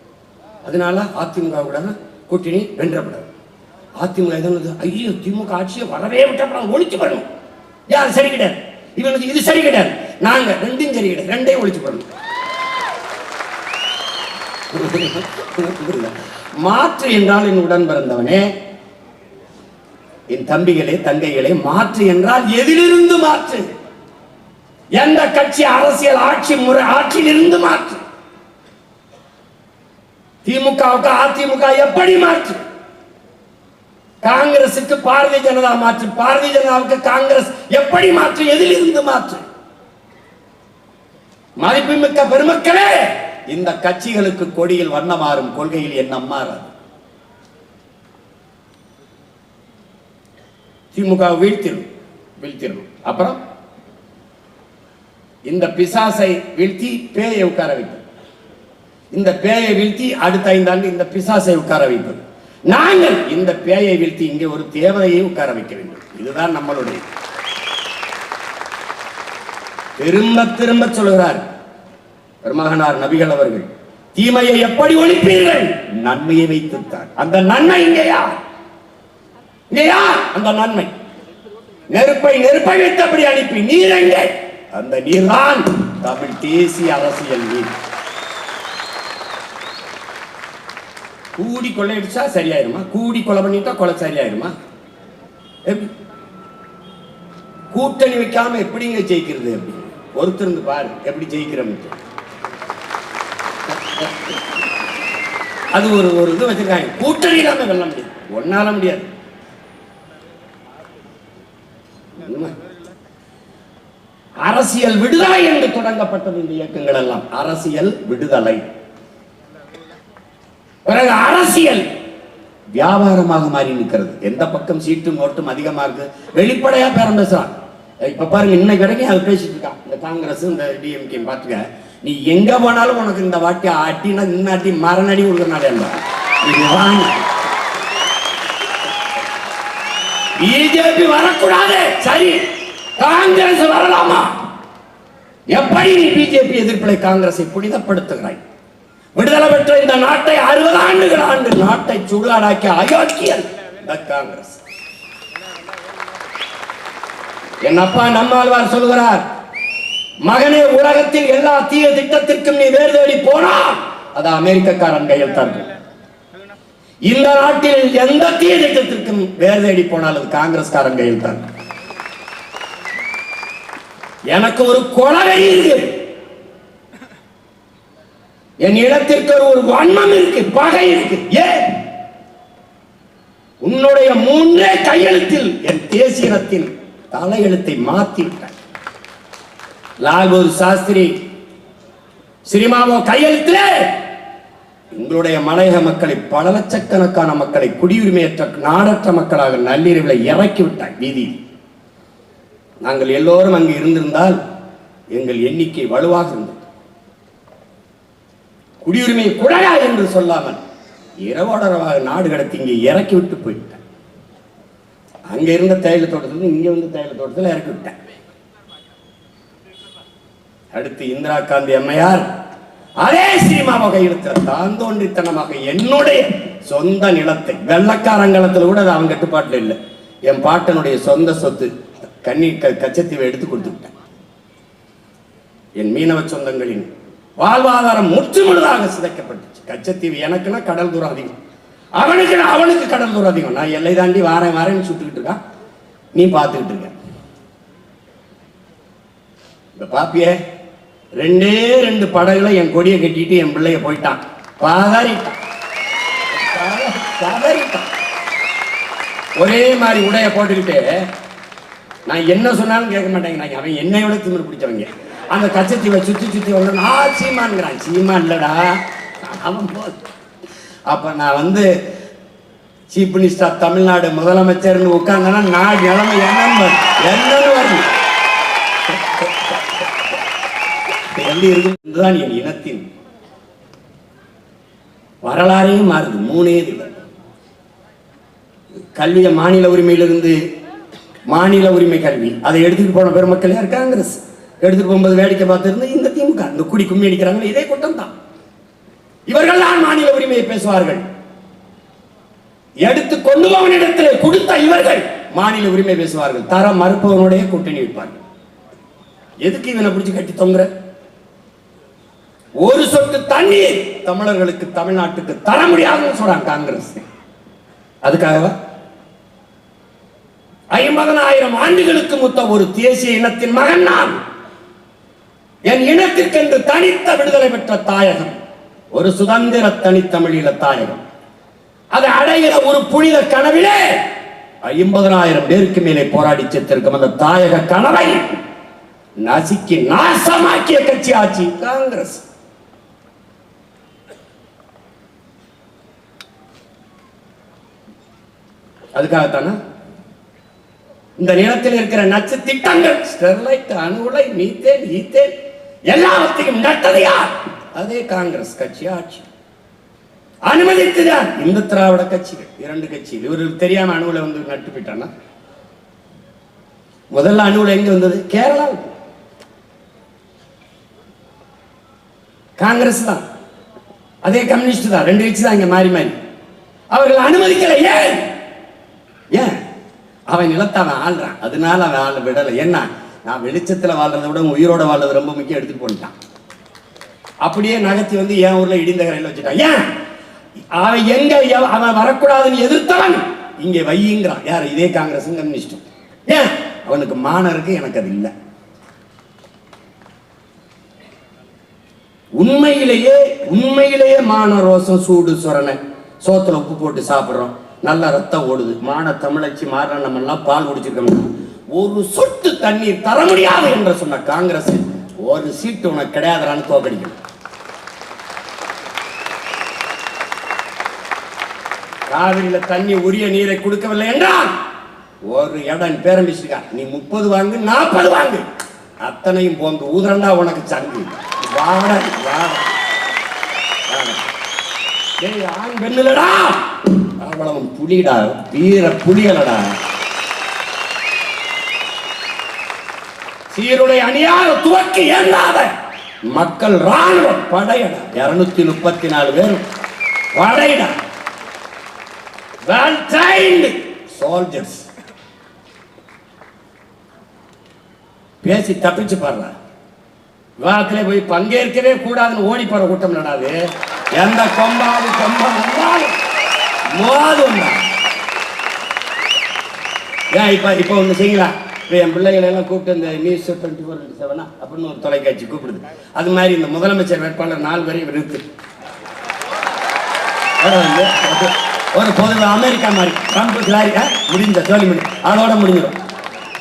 அதனால அதிமுக கூட கூட்டணி வென்றப்படாது. அதிமுக எதாவது ஐயோ திமுக ஆட்சியை வரவே விட்டப்படாது, ஒழிச்சு பண்ணணும். யார் சரி கிடையாது, இவனுக்கு இது சரி கிடையாது, நாங்க ரெண்டும் சரி கிடையாது, ரெண்டையும் ஒழிச்சு பண்ணணும். மாற்று என்றால் என் உடன் பிறந்தவனே, என் தம்பிகளே தங்கைகளே, மாற்று என்றால் எதிலிருந்து மாற்று? எந்த கட்சி அரசியல் ஆட்சி முறை ஆட்சியிலிருந்து மாற்று? திமுகவுக்கு அதிமுக எப்படி மாற்று? காங்கிரசுக்கு பாரதிய ஜனதா மாற்று, பாரதிய ஜனதாவுக்கு காங்கிரஸ் எப்படி மாற்று? எதிலிருந்து மாற்று? மதிப்புமிக்க பெருமக்களே, இந்த கட்சிகளுக்கு கொடியில் வண்ணம் மாறும், கொள்கையில் எண்ணம் மாறாது. திமுக வீழ்த்திடும். அப்புறம் இந்த பிசாசை வீழ்த்தி பேயை உட்கார வைப்பது, இந்த பேயை வீழ்த்தி அடுத்த 5 ஆண்டு இந்த பிசாசை உட்கார வைப்பது. நாங்கள் இந்த பேயை வீழ்த்தி இங்கே ஒரு தேவதையை உட்கார வைக்க வேண்டும். இதுதான் நம்மளுடைய. திரும்ப திரும்ப சொல்கிறார் பெருமகனார் நபிகள் அவர்கள், தீமையை எப்படி ஒழிப்பீர்கள்? நன்மையை வைத்துத்தான். அந்த நன்மை இங்கேயா? அந்த நன்மை நெருப்பை வைத்தபடி அனுப்பி நீர் எங்கே? அந்த நீர் தான் தமிழ் தேசிய அரசியல் மீது. கூடி கொள்ளையடிச்சா சரியாயிருமா? கூடி கொலை பண்ணிட்டா கொலை சரியாயிருமா? கூட்டணி வைக்காம எப்படிங்க ஜெயிக்கிறது? அப்படி ஒருத்தருந்து பாரு எப்படி ஜெயிக்கிறோம். அது ஒரு இது வச்சிருக்காங்க. கூட்டணி இல்லாம வெல்ல முடியாது, ஒன்னால முடியாது. அரசியல் விடுதலை என்று தொடங்கப்பட்டது இந்த இயக்கங்கள் எல்லாம். அரசியல் விடுதலை. பிறகு அரசியல் வியாபாரமாக மாறி நிற்கிறது. எந்த பக்கம் சீட்டும் நோட்டும் அதிகமா இருக்கு, வெளிப்படையா பேரம் பேசுறான். இப்ப பாருங்க, இன்னைக்கு வரைக்கும் அது பேசிட்டு இருக்கான். இந்த காங்கிரஸ் இந்த டிஎம்கே பாத்துக்க, நீ எங்க போனாலும் உனக்கு இந்த வாட்டி அட்டினா இன்னாட்டி மரணடி உள்ள பிஜேபி வரக்கூடாது. சரி, காங்கிரஸ் வரலாமா? எப்படி நீ பிஜேபி எதிர்ப்பை காங்கிரஸை புனிதப்படுத்துகிறாய்? விடுதலை பெற்ற இந்த நாட்டை 60 ஆண்டுகள் ஆண்டு நாட்டை சுடுகாடாக்கி அயோக்கியல் இந்த காங்கிரஸ். என் அப்பா நம்மாழ்வார் சொல்கிறார், மகனே, உலகத்தில் எல்லா தீய திட்டத்திற்கும் நீ வேறு தேடி போனால் அது அமெரிக்கக்காரன் கையில் தான். இந்த நாட்டில் எந்த தீய திட்டத்திற்கும் வேறு தேடி போனால் அது காங்கிரஸ்காரன் கையில் தான். எனக்கு ஒரு கொலை இருக்கு, என் இடத்திற்கு ஒரு வன்மம் இருக்கு, பகை இருக்கு. ஏன்? உன்னுடைய 3 கையெழுத்தில் என் தேசியத்தின் தலையெழுத்தை மாற்றிவிட்டார். லால்பகதூர் சாஸ்திரி சினிமாவோ கையெழுத்திலே எங்களுடைய மலையக மக்களை, பல லட்சக்கணக்கான மக்களை, குடியுரிமையற்ற நாடற்ற மக்களாக நள்ளிரவில் இறக்கி விட்டார் வீதியில். நாங்கள் எல்லோரும் அங்கு இருந்திருந்தால் எங்கள் எண்ணிக்கை வலுவாக இருந்தது. குடியுரிமை குழையா என்று சொல்லாமல் இரவோடரவாக நாடு கடத்தி இங்கே இறக்கி விட்டு போயிட்டார். அங்க இருந்த தேயிலை தோட்டத்தில் இங்க வந்து தேயிலை தோட்டத்தில் இறக்கி விட்டார். அடுத்து இந்திரா காந்தி அம்மையார் அதே சினிமாவை கையெழுத்த தான் தோன்றித்தனமாக என்னுடைய சொந்த நிலத்தை, வெள்ளக்காரங்களத்தில் கூட அது அவங்க கட்டுப்பாட்டில் இல்லை, என் பாட்டனுடைய சொந்த சொத்து கச்சத்தீவை எடுத்து கொடுத்து விட்டேன். என் மீனவ சொந்தங்களின் வாழ்வாதாரம் முற்றுமுழுதாக சிதைக்கப்பட்டுச்சு. கச்சத்தீவு எனக்குன்னா கடல் தூரம் அதிகம், அவனுக்கு கடல் தூரம் அதிகம். நான் எல்லை தாண்டி வாரேன்னு சுட்டுக்கிட்டு இருக்கான், நீ பார்த்துக்கிட்டு இருக்க. இந்த பாப்பியே 2 படகுல என் கொடியை கட்டிட்டு என் பிள்ளைய போயிட்டான், பதறிட்டான். ஒரே மாதிரி உடைய போட்டுக்கிட்டு நான் என்ன சொன்னாலும் கேட்க மாட்டேங்கிறாங்க. அவன் என்னை விட திமிரு பிடிச்சவங்க. அந்த கச்சத்தீவை சுத்தி வந்து சீமான்ங்கிறான். சீமா இல்லடா அவன். அப்ப நான் வந்து சீஃப் மினிஸ்டர் ஆஃப் தமிழ்நாடு முதலமைச்சர்னு உட்கார்ந்தனா நாடு நிலைமை என்னன்னு வரும். எப்படி இருக்குதான் என் இனத்தின் வரலாறையும் மாறுது. 3 இல்லை. கல்வியை மாநில உரிமையிலிருந்து மாநில உரிமை கல்வி அதை எடுத்துட்டு போன பெருமக்கள் யார்? காங்கிரஸ். எடுத்துட்டு போகும்போது வேடிக்கை பார்த்திருந்த இந்த திமுக, இந்த குடி கும்மி அடிக்கிறாங்க, இதே கூட்டம் தான். இவர்கள் தான் மாநில உரிமையை பேசுவார்கள். எடுத்து கொண்டு போவனிடத்தில் கொடுத்த இவர்கள் மாநில உரிமை பேசுவார்கள். தர மறுப்பவனுடைய கூட்டணி வைப்பார்கள். எதுக்கு இவனை பிடிச்சு கட்டி தொங்குற? ஒரு சொட்டு தண்ணீர் தமிழர்களுக்கு, தமிழ்நாட்டுக்கு தர முடியாதுன்னு சொல்றாங்க காங்கிரஸ். அதுக்காகவா 50,000 ஆண்டுகளுக்கு மூத்த ஒரு தேசிய இனத்தின் மகன் நான். என் இனத்திற்கென்று தனித்த விடுதலை பெற்ற தாயகம், ஒரு சுதந்திர தனித்தமிழீழ தாயகம். அதை அடைகிற ஒரு புனித கனவிலே 50,000 பேருக்கு மேலே போராடி செத்திருக்கும் அந்த தாயக கனவை நசுக்கி நாசமாக்கிய கட்சி ஆட்சி காங்கிரஸ். அதுக்காகத்தானே இந்த நிலத்தில் இருக்கிற நச்சு திட்டங்கள், ஸ்டெர்லைட், அணு உலை, மீத்தேன், ஈத்தேன் எல்லாவற்றையும் நட்டது யார்? அதே காங்கிரஸ் கட்சி ஆட்சி. அனுமதித்துதான் இந்த திராவிட கட்சிகள், 2 கட்சிகள். இவர்களுக்கு தெரியாம அணுகுல வந்து நட்டு போயிட்டானா? முதல்ல அணுகுல எங்க வந்தது? கேரளா. காங்கிரஸ் தான், அதே கம்யூனிஸ்ட் தான். 2 கட்சி தான் இங்க மாறி மாறி. அவர்கள் அனுமதிக்கல. ஏன்? அவன் நிலத்தை அவன் ஆள்றான், அதனால அவன் ஆள் விடலை. என்ன? நான் வெளிச்சத்துல வாழ்றதை விட உயிரோட வாழ்றது ரொம்ப முக்கியம், எடுத்துட்டு போட்டான். அப்படியே நகர்த்தி வந்து என் ஊர்ல இடிந்த கரையில் வச்சுட்டான். ஏன் அவன் எங்க அவன் வரக்கூடாதுன்னு எதிர்த்தவன் இங்கே வையுங்கிறான். யார்? இதே காங்கிரஸ் கம்யூனிஸ்டும். ஏன்? அவனுக்கு மானம் இருக்கு, எனக்கு அது இல்லை. உண்மையிலேயே மான ரோசம் சூடு சொரணை, சோத்துல உப்பு போட்டு சாப்பிடுறோம், நல்ல ரத்தம் ஓடுது, மான தமிழச்சி மாற நம்ம எல்லாம் பால் குடிச்சிருக்கோம், ஒரு சொட்டு தண்ணீர் தர முடியாது என்று சொன்ன காங்கிரஸ் ஒரு சீட்டு உனக்கு கிடையாதுன்னு தோக்கடிக்கணும். காவிரியில தண்ணி உரிய நீரை கொடுக்கவில்லை என்றால் ஒரு இடம் பேரம்பிச்சிருக்கா, நீ 30 வாங்கு 40 வாங்கு, அத்தனையும் போந்து ஊதரண்டா உனக்கு சங்கு. ஆண் பெண்ணுலடா, அவ்வளவு புலிடா, வீர புலியலடா. சீருடைய அணியாக துவக்கி ஏந்தாத மக்கள் ராணுவ படையடா, 234 பேர் படையடா, well trained soldiers. பேசி தப்பிச்சு பாருங்க. விவாதத்திலே போய் பங்கேற்கவே கூடாதுன்னு ஓடி போற கூட்டம் நடாது. எந்த கொம்பாது ஏன் இப்ப ஒண்ணு செய்யுங்களா, என் பிள்ளைகளை எல்லாம் கூப்பிட்டு இந்த நியூஸ் 24/7 அப்படின்னு ஒரு தொலைக்காட்சி கூப்பிடுது. அது மாதிரி இந்த முதலமைச்சர் வேட்பாளர் 4 பேரையும் நிறுத்து. ஒரு பொது அமெரிக்கா மாதிரி முடிஞ்ச தோல்வி முடி அதோட முடிஞ்சிடும்.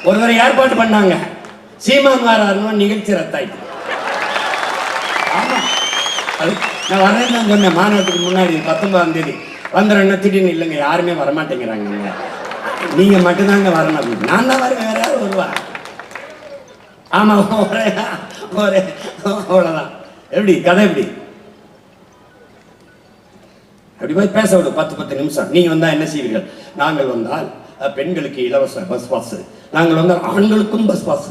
ஒருவரை ஏற்பாடு பண்ணாங்க, சீமான் வாராருன்னு நிகழ்ச்சி ரத்தாயிட்டு. ஆமா, அது நான் வரேன்னு சொன்னேன் மாநாட்டுக்கு முன்னாடி 19ஆம் தேதி வந்துடுறேன்னா திடீர்னு இல்லைங்க யாருமே வரமாட்டேங்கிறாங்க, நீங்க மட்டும்தாங்க வரணும் அப்படின்னு. நான் தான் வரேன், வேற யாரும் வருவா? ஆமா, ஒரே அவ்வளவுதான். எப்படி கதை? எப்படி அப்படி போய் பேச விடும் 10 நிமிஷம். நீங்க வந்தா என்ன செய்வீர்கள்? நாங்கள் வந்தால் பெண்களுக்கு இலவச பஸ் பாஸ், நாங்கள் வந்தால் ஆண்களுக்கும் பஸ் பாஸ்,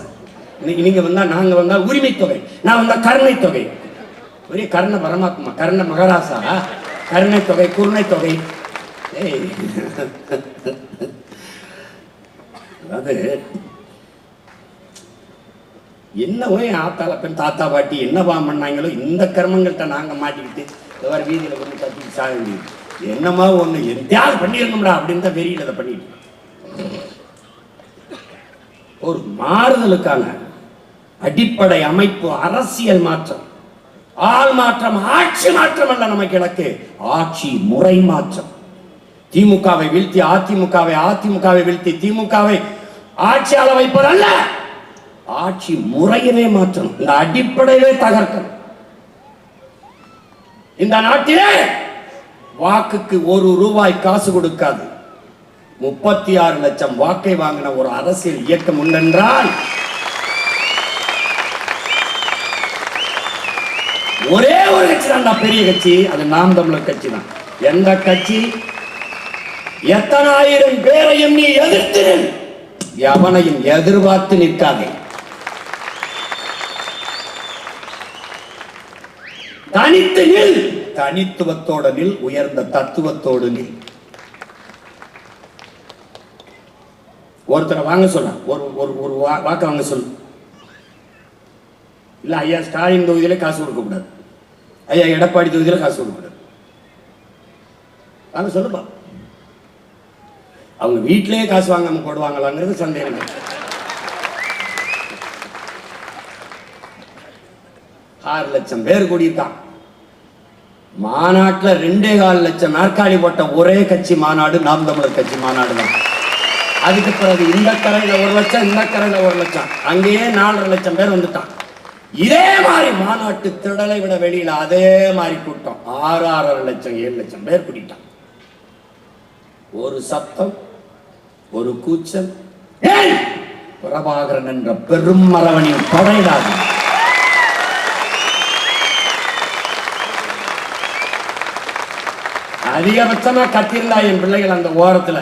நீங்க வந்தா நாங்க வந்தால் உரிமை தொகை, நான் வந்தா கருணை தொகை. ஒரே கருணை பரமாத்மா, கருணை மகராசா, கருணை தொகை, குருணை தொகை. அது என்ன போய் ஆத்தால பெண் தாத்தா பாட்டி என்னவா பண்ணாங்களோ இந்த கர்மங்கள்ட்ட நாங்க மாட்டிக்கிட்டு வேறு வீதியில கொண்டு கட்டிட்டு சாக வேண்டியது. என்னமா ஒண்ணு எந்தாவது பண்ணிடணும்டா அப்படின்னு தான் வெறியில் அதை பண்ணிட்டு. ஒரு மாறுதலுக்கான அடிப்படை அமைப்பு அரசியல் மாற்றம், ஆள் மாற்றம், ஆட்சி மாற்றம் அல்ல நமக்கு இலக்கு, ஆட்சி முறை மாற்றம். திமுகவை வீழ்த்தி அதிமுகவை, அதிமுகவை வீழ்த்தி திமுகவை ஆட்சியாள வைப்பதல்ல, ஆட்சி முறையிலே மாற்றணும், இந்த அடிப்படையிலே தகர்க்கணும். இந்த நாட்டிலே வாக்குக்கு ₹1 காசு கொடுக்காது 36 லட்சம் வாக்கை வாங்கின ஒரு அரசியல் இயக்கம் உண்டென்றால் ஒரே ஒரு கட்சி தான் பெரிய கட்சி, அது நாம் தமிழர் கட்சி தான். எந்த கட்சி எத்தனை ஆயிரம் பேரையும் நீ எதிர்த்து எவனையும் எதிர்பார்த்து நிற்காதே, தனித்து நில், தனித்துவத்தோடு நில், உயர்ந்த தத்துவத்தோடு நில். ஒருத்தரை வாங்க சொல்ல, ஒரு வாக்க வாங்க சொல்லு. இல்ல ஐயா ஸ்டாலின் தொகுதியில காசு கொடுக்க கூடாது, ஐயா எடப்பாடி தொகுதியில காசு கொடுக்க கூடாது, வாங்க சொல்லுப்பா. அவங்க வீட்டிலேயே காசு வாங்காம போடுவாங்களாங்கிறது சந்தேகம். 6 லட்சம் பேர் கூடியிருக்கான் மாநாட்டுல. 2.25 லட்சம் நாற்காலி போட்ட ஒரே கட்சி மாநாடு நாம் தமிழர் கட்சி மாநாடு தான். அதுக்கு பிறகு இந்த கரையில 1 லட்சம், இந்த கரையில 1 லட்சம், அங்கேயே 4.5 லட்சம் பேர் வந்துட்டான். இதே மாதிரி மாநாட்டு திடலை விட வெளியில அதே மாதிரி கூட்டம் 6.5 லட்சம் 7 லட்சம் பேர் கூட்டிட்டான். ஒரு சத்தம், ஒரு கூச்சல், பிரபாகரன் என்ற பெரும் மரவனின் படையிடாது. அதிகபட்சமா கத்திருந்தா என் பிள்ளைகள் அந்த ஓரத்துல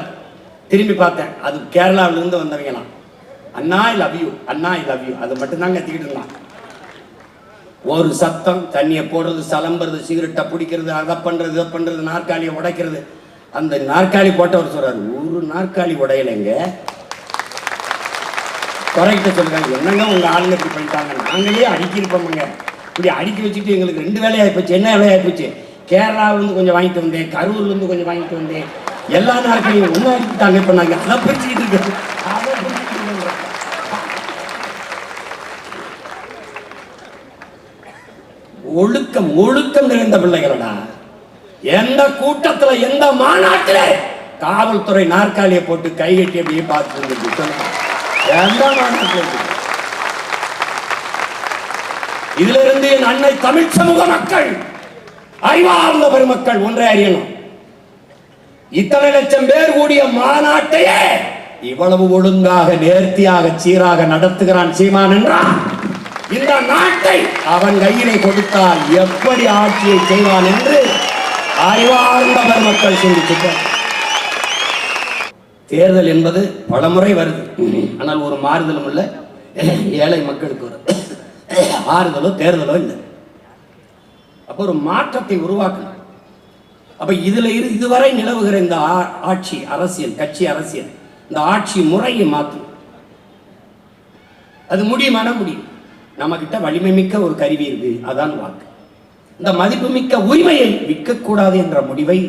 திரும்பி பார்த்தேன், அது கேரளாவில இருந்து வந்தவங்களாம். அண்ணா ஐ லவ் யூ, அண்ணா ஐ லவ் யூ, அது மட்டும் தான் கத்திக்கிட்டு இருந்தான். ஒரு சத்தம், தண்ணியை போடுறது, சலம்புறது, சிகரெட்டை பிடிக்கிறது, அதை பண்றது, இதை பண்றது, நாற்காலியை உடைக்கிறது. அந்த நாற்காலி போட்டவர் சொல்றாரு, ஒரு நாற்காலி உடையலைங்க, குறைக்கிட்ட சொல்றாங்க, என்னங்க உங்க ஆளுங்க இப்படி பண்ணிட்டாங்க, நாங்களே அடிக்கிருப்போமுங்க, இப்படி அடிக்க வச்சுட்டு எங்களுக்கு 2 வேலையாகி போச்சு. என்ன வேலையாகி போச்சு? கேரளாவிலேருந்து கொஞ்சம் வாங்கிட்டு வந்தேன், கரூர்லேருந்து கொஞ்சம் வாங்கிட்டு வந்தேன், எல்லா நாட்களையும் ஒன்றும் அடிக்கிட்டாங்க. இப்போ நாங்கள் அதை பிரிச்சுக்கிட்டு இருக்கோம். ஒழுக்கம் ஒழுக்கம் நிறைந்த பிள்ளைகளடா. எந்த கூட்டத்துல எந்த மாநாட்டில் காவல்துறை நாற்காலியை போட்டு கை கட்டி அப்படியே பார்த்து எந்த மாநாட்டில்? இதுல இருந்து என் அன்னை தமிழ் சமூக மக்கள், அறிவார்ந்த பெருமக்கள் ஒன்றை அறியணும். இத்தனை லட்சம் பேர் கூடிய மாநாட்டையே இவ்வளவு ஒழுங்காக நேர்த்தியாக சீராக நடத்துகிறான் சீமான் என்றால், இந்த நாட்டை அவன் கையிலே கொடுத்தால் எப்படி ஆட்சியை செய்வான் என்று அறிவார்ந்த பெருமக்கள் சிந்திச்சுட்டார். தேர்தல் என்பது பலமுறை வருது, ஆனால் ஒரு மாறுதலும் இல்லை. ஏழை மக்களுக்கு ஒரு ஆறுதலோ தேர்தலோ இல்லை. அப்போ ஒரு மாற்றத்தை உருவாக்கணும். அப்ப இதுவரை நிலவுகிற இந்த ஆட்சி அரசியல், கட்சி அரசியல், இந்த ஆட்சி முறையை மாற்றும். அது முடியுமான முடியும். நம்ம கிட்ட வலிமை மிக்க ஒரு கருவி இருக்கு, அதான் வாக்கு. இந்த மதிப்புமிக்க உரிமையை விற்கக்கூடாது என்ற முடிவை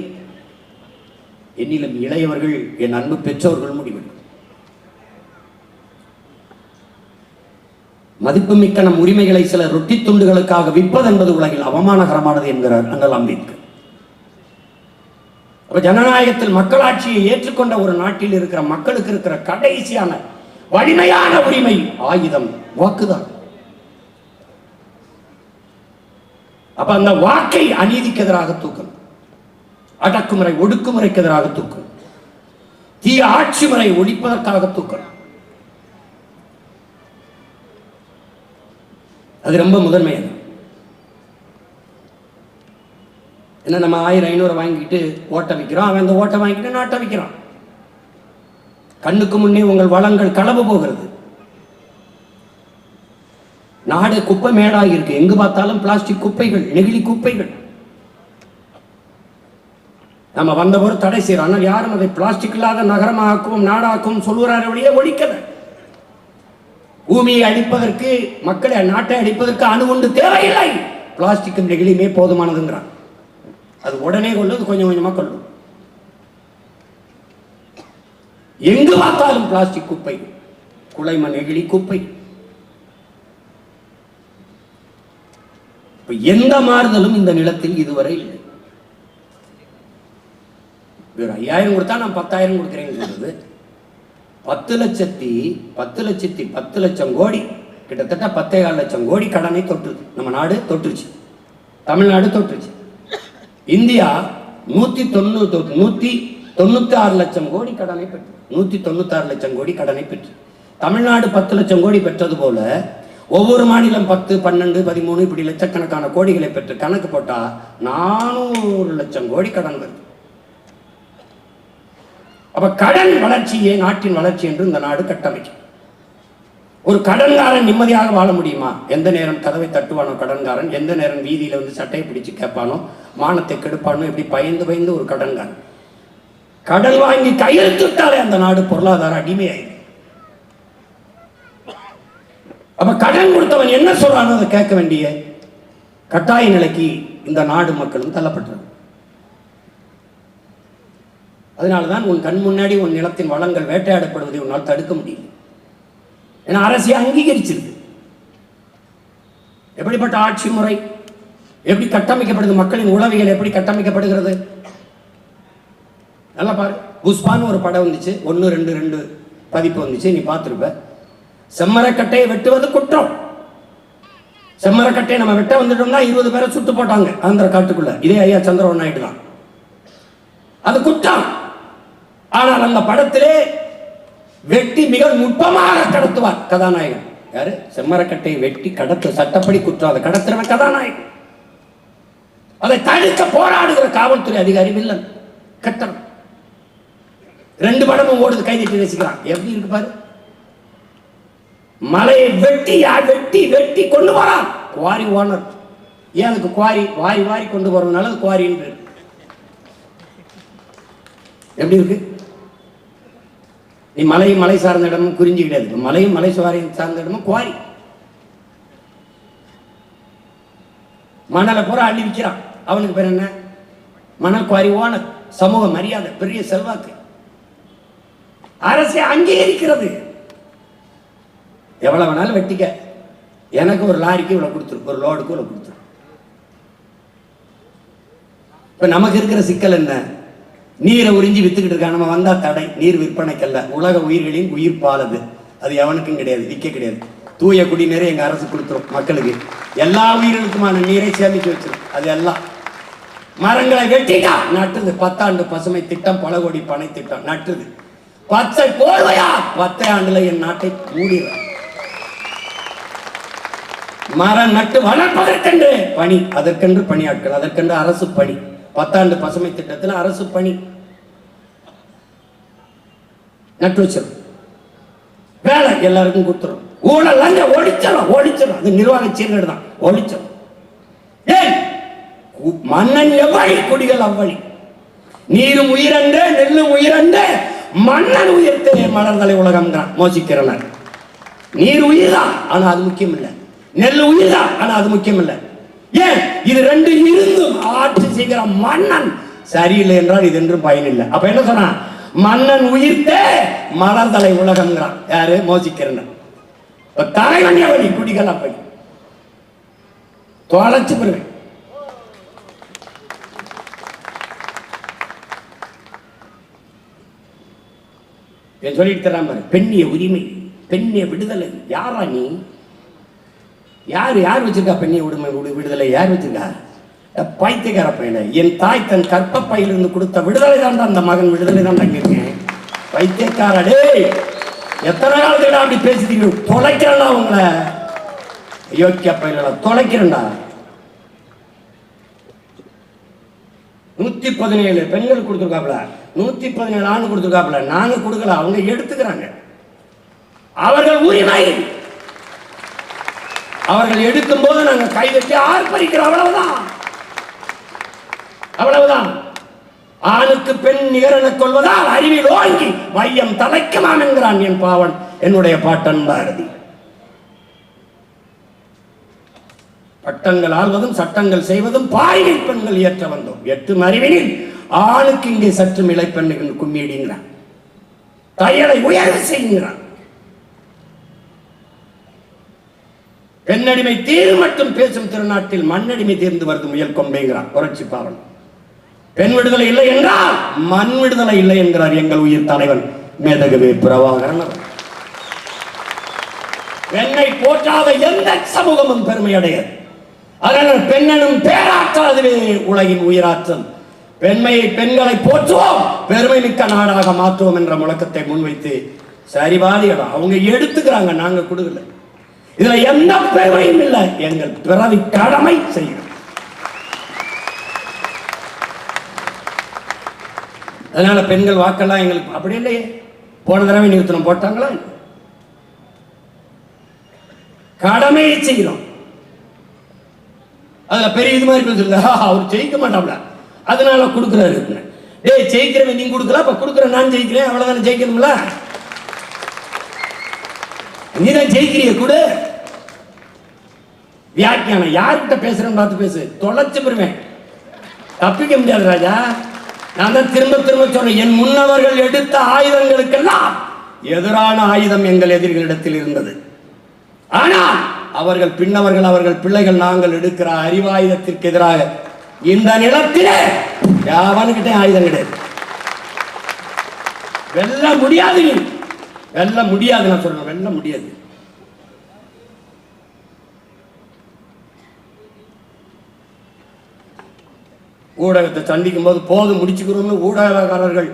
என்னிலும் இளையவர்கள், என் அன்பு பெற்றோர்கள் முடிவெடுக்கும். மதிப்புமிக்க நம் உரிமைகளை சில ரொட்டி துண்டுகளுக்காக விற்பது என்பது உலகில் அவமானகரமானது என்கிறார் அண்ணல் அம்பேத்கர். அப்ப ஜனநாயகத்தில் மக்களாட்சியை ஏற்றுக்கொண்ட ஒரு நாட்டில் இருக்கிற மக்களுக்கு இருக்கிற கடைசியான வலிமையான உரிமை ஆயுதம் வாக்குதான். அப்ப அந்த வாக்கை அநீதிக்கு எதிராக தூக்கணும், அடக்குமுறை ஒடுக்குமுறைக்கு எதிராக தூக்கணும், தீய ஆட்சி முறை ஒழிப்பதற்காக தூக்கணும். அது ரொம்ப முதன்மையான. என்ன, நம்ம 1000-500 வாங்கிட்டு ஓட்ட வைக்கிறோம், அவன் அந்த ஓட்டை வாங்கிட்டு நாட்டை வைக்கிறான். கண்ணுக்கு முன்னே உங்கள் வளங்கள் களவு போகிறது. நாடு குப்பை மேடாகி இருக்கு. எங்கு பார்த்தாலும் பிளாஸ்டிக் குப்பைகள், நெகிழி குப்பைகள். நம்ம வந்தபோது தடை செய்யறோம், ஆனால் யாரும் அதை பிளாஸ்டிக் இல்லாத நகரமாக்கும் நாடாக்கும் சொல்லுறாரு வழியே ஒழிக்கல. பூமியை அழிப்பதற்கு, மக்களை நாட்டை அழிப்பதற்கு அணு ஒன்று தேவையில்லை, பிளாஸ்டிக்கும் நெகிழியுமே போதுமானதுங்கிறான். அது உடனே கொள்ளும், கொஞ்சம் கொஞ்சமா கொள்ளும். எங்கு பார்த்தாலும் பிளாஸ்டிக் குப்பை, குலைம நெகிழி குப்பை. எந்த மாறுதலும் இந்த நிலத்தில் இதுவரை இல்லை. 5000 கொடுத்தா நான் 10,000 கொடுக்கிறேன்னு சொல்றது. 10 லட்சம் கோடி, கிட்டத்தட்ட 10,4 லட்சம் கோடி கடனை தொற்றுது. நம்ம நாடு தொற்றுச்சு, தமிழ்நாடு தொற்றுச்சு. இந்தியா 196 லட்சம் கோடி கடனை பெற்று, 196 லட்சம் கோடி கடனை பெற்று. தமிழ்நாடு 10 லட்சம் கோடி பெற்றது போல ஒவ்வொரு மாநிலம் 10, 12, 13 இப்படி லட்சக்கணக்கான கோடிகளை பெற்று கணக்கு போட்டா 400 லட்சம் கோடி கடன் வருது. அப்ப கடன் வளர்ச்சியே நாட்டின் வளர்ச்சி என்று இந்த நாடு கட்டமைக்கும். ஒரு கடன்காரன் நிம்மதியாக வாழ முடியுமா? எந்த நேரம் கதவை தட்டுவானோ கடன்காரன், எந்த நேரம் வீதியில வந்து சட்டையை பிடிச்சு கேட்பானோ, மானத்தை கெடுப்பானோ, இப்படி பயந்து ஒரு கடன்காரன். கடன் வாங்கி கையெழுத்துட்டாலே அந்த நாடு பொருளாதார அடிமையாயிடும். அப்ப கடன் கொடுத்தவன் என்ன சொல்றானோ அதை கேட்க வேண்டிய கட்டாய நிலைக்கு இந்த நாடு மக்களும் தள்ளப்பட்டது. அதனாலதான் உன் கண் முன்னாடி உன் நிலத்தின் வளங்கள் வேட்டையாடப்படுவதை உன்னால் தடுக்க முடியும். ஏன்னா அரசியல் அங்கீகரிச்சிருக்கு. எப்படிப்பட்ட ஆட்சி முறை, எப்படி கட்டமைக்கப்படுது, மக்களின் உளவியல் எப்படி கட்டமைக்கப்படுகிறது நல்லா பாரு. புஷ்பான்னு ஒரு படம் வந்துச்சு, 1, 2 பதிப்பு வந்துச்சு, நீ பார்த்துருப்ப. செம்மரக்கட்டையை வெட்டுவது குற்றம். செம்மரக்கட்டையை நம்ம வெட்ட வந்துட்டோம்னா 20 பேரை சுட்டு போட்டாங்க ஆந்திர காட்டுக்குள்ள. இதே ஐயா சந்திரபாபு நாயுடு தான். அது குற்றம். ஆனால் அந்த படத்திலே வெட்டி மிக நுட்பமாக கடத்துவார் கதாநாயகன். யாரு? செம்மரக்கட்டையை வெட்டி கடத்து சட்டப்படி குற்றம். அதை கடத்துறவன் கதாநாயகன். அதை தடுக்க போராடுகிற காவல்துறை அதிகாரி வில்லன் கட்டணம். 2 படமும் ஓடுது, கைதிட்டு ரசிக்கிறான். எப்படி இருக்கு பாரு. மலையை வெட்டி வெட்டி கொண்டு போறான் குவாரி ஓனர். ஏன் அதுக்கு குவாரி வாரி கொண்டு போறதுனால அது குவாரின்னு பேரு. எப்படி இருக்கு? நீ மலை சார்ந்த இடமும் குறிஞ்சி கிடையாது. மலையும் மலை சார்ந்த இடமும் குவாரி. மணலை பூரா அள்ளி விற்கிறான். அவனுக்கு பேர் என்ன? மணல் குவாரி ஓனர். சமூக மரியாதை, பெரிய செல்வாக்கு, அரசை அங்கீகரிக்கிறது. எவ்வளவு வேணாலும் வெட்டிக்க, எனக்கு ஒரு லாரிக்கு இவ்வளவு கொடுத்துரு, ஒரு லோடுக்கு இவ்வளவு கொடுத்துரு. இப்ப நமக்கு இருக்கிற சிக்கல் என்ன? நீரை உறிஞ்சி வித்துக்கிட்டு இருக்கா. நம்ம வந்தா தடை. நீர் விற்பனைக்கல்ல, உலக உயிர்களின் உயிர் பாலது. அது எவனுக்கும் கிடையாது, விற்க கிடையாது. தூய குடிநீரை எங்க அரசு கொடுத்துரும் மக்களுக்கு. எல்லா உயிர்களுக்குமான நீரை சேமிச்சு வச்சிடும். அது எல்லாம் மரங்களை வெட்டிட்டா நட்டுது. 10 ஆண்டு பசுமை திட்டம், பல கோடி பனை திட்டம் நட்டுது. பச்சை போர்வையா 10 ஆண்டுல என் நாட்டை மூடிடுற. மரம் நட்டு வளர்ப்பதற்கென்று பணி, அதற்கென்று பணியாட்கள், அதற்கென்று அரசு பணி. 10 ஆண்டு பசுமை திட்டத்தில் அரசு பணி நட்டு வச்சிடும். வேலை எல்லாருக்கும் கொடுத்துரும். ஊழல் ஒழிச்சிடும். அது நிர்வாக சீர்கேடு தான். ஒழிச்சிடும். ஏன்? மன்னன் எவ்வழி, குடிகள் அவ்வழி. நீரும் உயிரண்டு, நெல்லும் உயிரண்டு, மன்னன் உயிர்த்தே மலர்தலை உலகம் தான் மோசிக்கிறனர். நீர் உயிர் தான், ஆனா அது முக்கியம் இல்லை. நெல் உயிர் தான், ஆனா அது முக்கியம் இல்லை. ஏன்? இது ரெண்டு இருந்தும் ஆட்சி செய்கிற மன்னன் சரியில்லை என்றால் இது என்றும் பயனில்லை. அப்ப என்ன சொன்னா? மன்னன் உயிர்த்தே மலர்தலை உலகம்ங்கிறான். யாரு? மோசிக்கிறனர். தலைவன் எவழி, குடிகள் அப்படி தொலைச்சு பெறுவேன். சொல்லிட்டு தராம பெண்ணிய உரிமை, பெண்ணிய விடுதலை. யாரா நீ? யார் வச்சிருக்கா பெண்ணிய விடுதலை? யார் வச்சிருக்கா? பைத்தியக்கார பையன. என் தாய் தன் கற்ப பையிலிருந்து கொடுத்த விடுதலை தான் அந்த மகன் விடுதலை தான் தங்கியிருக்கேன். பைத்தியக்காரடே, எத்தனை காலத்துக்கு அப்படி பேசிட்டீங்க? தொலைக்கிறேன்டா உங்களை, யோக்கிய பையன தொலைக்கிறேன்டா. 117 பெண்கள் கொடுத்துருக்காப்ல, 117 ஆண் கொடுத்துருக்காப்ல. நாங்க கொடுக்கல, அவங்க எடுத்துக்கிறாங்க. அவர்கள் உரிமை. அவர்கள் எடுக்கும் போது நாங்க கைதட்டி ஆர்ப்பரிக்கிறோம். அவ்வளவுதான். ஆணுக்கு பெண் நிகரென கொள்வதால் அறிவில் ஓங்கி வையம் தலைக்குமாம் என்கிறான் என் பாவன், என்னுடைய பாட்டன் பாரதி. பட்டங்கள் ஆள்வதும் சட்டங்கள் செய்வதும் பாரினில் பெண்கள் ஏற்ற வந்தோம். 8 அறிவினில் ஆணுக்கு இங்கே சற்று இலை பெண்ணுகள் கும்மிடுங்கிறான். தையலை உயர்வு செய்கிறான். பெண்ணடிமை தீர் மட்டும் பேசும் திருநாட்டில் மண்ணடிமை தீர்ந்து வருது முயல் கொம்பேங்கிறான் புரட்சி பாவன். பெண் விடுதலை இல்லை என்றால் மண் விடுதலை இல்லை என்கிறார் எங்கள் உயிர் தலைவன் மேதகவே பிரபாகரன். பெண்ணை போற்றாத எந்த சமூகமும் பெருமை அடையாது. அதனால் பெண்ணனும் பேராற்றல், அதுவே உலகின் உயிராற்றல். பெண்களை போற்றுவோம், பெருமை மிக்க நாடாக மாற்றுவோம் என்ற முழக்கத்தை முன்வைத்து சரிபாதி இடம் அவங்க எடுத்துக்கிறாங்க, நாங்க கொடுக்கல. இதுல எந்த பெருமையும் இல்லை. எங்கள் பிறவி கடமை செய்யும். அதனால பெண்கள் வாக்கெல்லாம் எங்களுக்கு அப்படி இல்லையே. போன தடவை நிறுத்தனம் போட்டாங்களா? கடமையை செய்கிறோம். அதுல பெரிய இது மாதிரி பேசுறது, அவர் ஜெயிக்க மாட்டாப்ல அதனால கொடுக்குறாரு. டேய், ஜெயிக்கிறவன் நீங்க கொடுக்கல, அப்ப கொடுக்குற நான் ஜெயிக்கிறேன், அவ்வளவுதானே ஜெயிக்கணும்ல. நீதான் ஜெயிக்கிறிய கொடு. வியாக்கியானம் யார்கிட்ட பேசுறேன்னு பார்த்து பேசு, தொலைச்சு பெறுவேன், தப்பிக்க முடியாது ராஜா. நான் தான் திரும்ப சொல்றேன், என் முன்னவர்கள் எடுத்த ஆயுதங்களுக்கெல்லாம் எதிரான ஆயுதம் எங்கள் எதிரிகளிடத்தில் இருந்தது. ஆனால் அவர்கள் பின்னவர்கள், அவர்கள் பிள்ளைகள், நாங்கள் எடுக்கிற அறிவாயுதத்திற்கு எதிராக இந்த நிலத்திலே யாவனுக்கிட்டே ஆயுதம் கிடையாது. வெல்ல முடியாது, வெல்ல முடியாது. நான் சொல்றேன், வெல்ல முடியாது. ஊடகத்தை சந்திக்கும் போது போது முடிச்சுக்கிறோம்னு ஊடகக்காரர்கள்,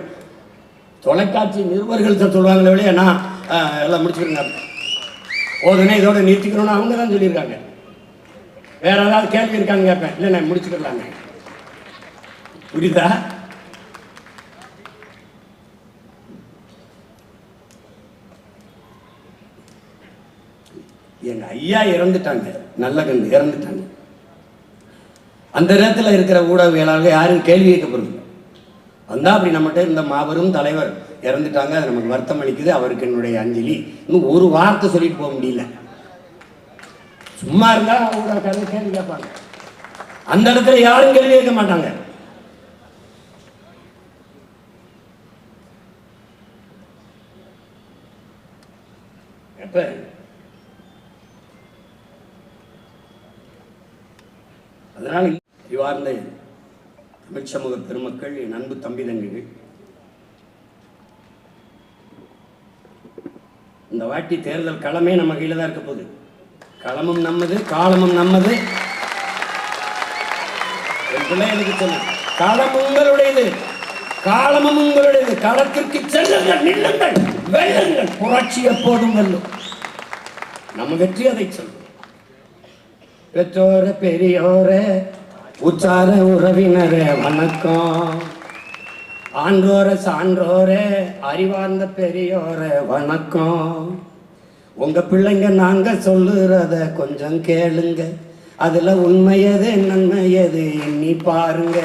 தொலைக்காட்சி நிருபர்கள் சொல்லுவாங்களே வெளியே, நான் எல்லாம் முடிச்சுக்கிறேங்க போதுனே இதோட நிறுத்திக்கிறோம்னு அவங்க தான் சொல்லியிருக்காங்க. வேற ஏதாவது கேள்வி இருக்கான்னு கேட்பேன். இல்லை, நான் முடிச்சுக்கலாங்க. புரியுதா? எங்க ஐயா இறந்துட்டாங்க, நல்ல கண்டு இறந்துட்டாங்க. அந்த நேரத்தில் இருக்கிற ஊடகவியலாளர்கள் யாரும் கேள்வி கேட்கப்படுது வந்தா அப்படி நம்மகிட்ட இருந்த மாபெரும் தலைவர் இறந்துட்டாங்க. அது நமக்கு வருத்தம் அளிக்குது. அவருக்கு என்னுடைய அஞ்சலி. இன்னும் ஒரு வார்த்தை சொல்லிட்டு போக முடியல. சும்மா இருந்தா அவங்க கேள்வி கேட்பாங்க. அந்த இடத்துல யாரும் கேள்வி கேட்க மாட்டாங்க. அதனால இவ்வார்ந்த தமிழ் சமூக பெருமக்கள், என் அன்பு தம்பி தங்கிகள், இந்த வாட்டி தேர்தல் களமே நம்ம கையில தான் இருக்க போகுது. களமும் நம்மது, காலமும் நம்மது. என் பிள்ளைகளுக்கு சொல்ல, களம் உங்களுடையது, காலமும் உங்களுடையது. களத்திற்கு செல்லுங்கள், நில்லுங்கள், வெல்லுங்கள். புரட்சி எப்போதும் வெல்லும். நம்ம வெற்றி அதை சொல்லும். பெற்றோர பெரியோர உச்சார உறவினரே வணக்கம். ஆன்றோர சான்றோர அறிவார்ந்த பெரியோர வணக்கம். உங்க பிள்ளைங்க நாங்க சொல்லுறத கொஞ்சம் கேளுங்க. அதுல உண்மையது நன்மையது எண்ணி பாருங்க.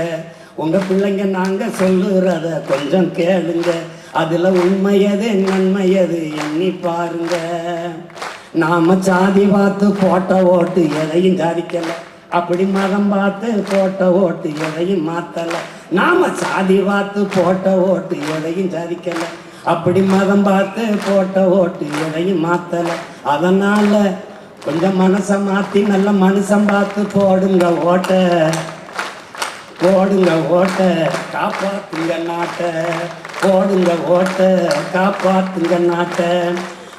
உங்க பிள்ளைங்க நாங்க சொல்லுறத கொஞ்சம் கேளுங்க. அதுல உண்மையது நன்மையது எண்ணி பாருங்க. நாம சாதி பார்த்து போட்ட ஓட்டு எதையும் சாதிக்கல. அப்படி மதம் பார்த்து போட்ட ஓட்டு எதையும் மாத்தல. நாம சாதி பார்த்து போட்ட ஓட்டு எதையும் சாதிக்கல. அப்படி மதம் பார்த்து போட்ட ஓட்டு எதையும் மாத்தல. அதனால கொஞ்சம் மனசை மாத்தி நல்ல மனுஷன் பார்த்து போடுங்க ஓட்ட, போடுங்க ஓட்ட, காப்பாத்துங்க நாட்டை. போடுங்க ஓட்ட, காப்பாத்துங்க நாட்டை.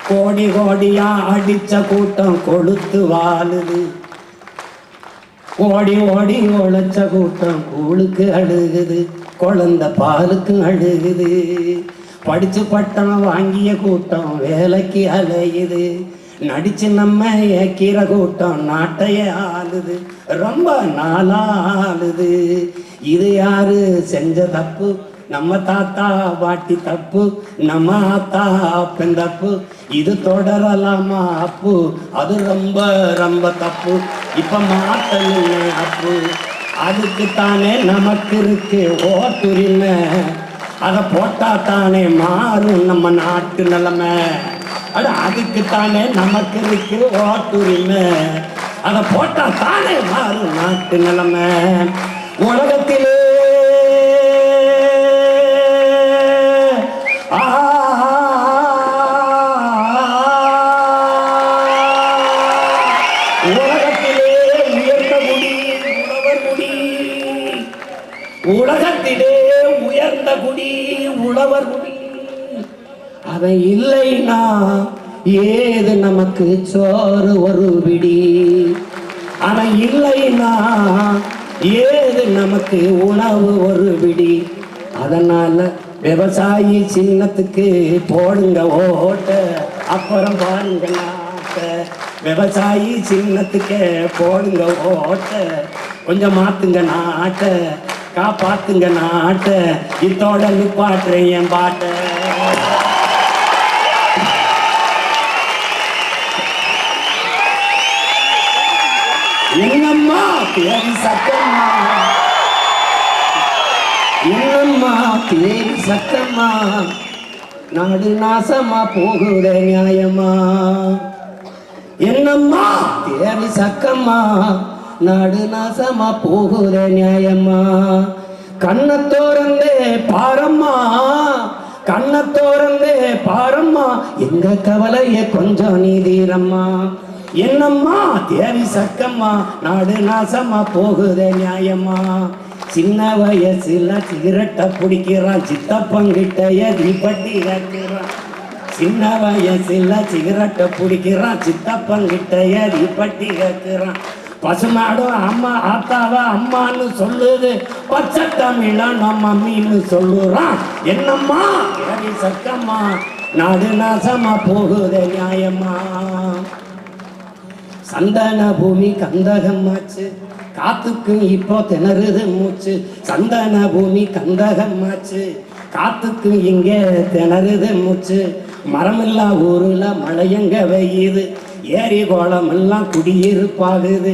கோடி கோடியா அடிச்ச கூட்டம் கொளுத்து வாழுது. ஓடி ஓடி உழைச்ச கூட்டம் கூழுக்கு அழுகுது. குழந்தை பாலுக்கு அழுகுது. படிச்சு பட்டம் வாங்கிய கூட்டம் வேலைக்கு அலையுது. நடிச்சு நம்ம ஏக்கிற கூட்டம் நாட்டையே ஆளுது. ரொம்ப நாளா ஆளுது. இது யாரு செஞ்ச தப்பு? நம்ம தாத்தா பாட்டி தப்பு, நம்ம ஆத்தா அப்பன் தப்பு. இது தொடரலாமா அப்பு? அது ரொம்ப ரொம்ப தப்பு. இப்ப மாத்தல அப்பு. அதுக்குத்தானே நமக்கு இருக்கு ஓட்டுரிமை. அதை போட்டா தானே மாறும் நம்ம நாட்டு நிலைமை. அதுக்குத்தானே நமக்கு இருக்கு ஓட்டுரிமை. அதை போட்டா தானே மாறும் நாட்டு நிலைமை. உலகத்திலே உலகத்திலே உயர்ந்த குடி உழவர் குடி. அவன் இல்லைனா ஏது நமக்கு சோறு ஒரு பிடி. அவன் இல்லைனா ஏது நமக்கு உணவு ஒரு பிடி. அதனால விவசாயி சின்னத்துக்கு போடுங்க ஓட்ட, அப்புறம் பாருங்க நாட்ட. விவசாயி சின்னத்துக்கு போடுங்க ஓட்ட, கொஞ்சம் மாத்துங்க நாட்ட, காப்பாத்துங்க நாட்ட. இதோட நிப்பாட்டுறேன் என் பாட்ட. என்னம்மா பேரி சக்கம்மா, என்னம்மா பேரி சக்கம்மா, நாடு நாசமா போகுத நியாயமா. என்னம்மா பேரி சக்கம்மா, நாடு நாசமா போகுத நியாயமா. கண்ணை திறந்தே பாரம்மா, கண்ணை திறந்தே பாரம்மா, எங்க கவலைய கொஞ்சம் நீதீரம்மா. என்னம்மா தேவி சக்கம்மா, நாடு நாசமா போகுத நியாயமா. சின்ன வயசுல சிகரெட்டை பிடிக்கிறான், சித்தப்பங்கிட்ட எதிர்பட்டி கேட்கிறான். சின்ன வயசுல சிகரெட்டை பிடிக்கிறான், சித்தப்பங்கிட்ட எதிர்பட்டி கேட்கிறான். பசுமாடும் அம்மா ஆத்தாவ அம்மான்னு சொல்லுது, பச்சை தமிழ நம்ம அம்மின்னு சொல்லுறான். என்னம்மா தேவி சக்கம்மா, நாடு நாசமா போகுத நியாயமா. சந்தன பூமி கந்தகமாச்சு, காத்துக்கு இப்போ திணறுது மூச்சு. சந்தன பூமி கந்தகமாச்சு, காத்துக்கு இங்கே திணறுது மூச்சு. மரமில்லா ஊருல மழையங்க வெய்யுது, ஏரி கோலம் எல்லாம் குடியிருப்பாகுது.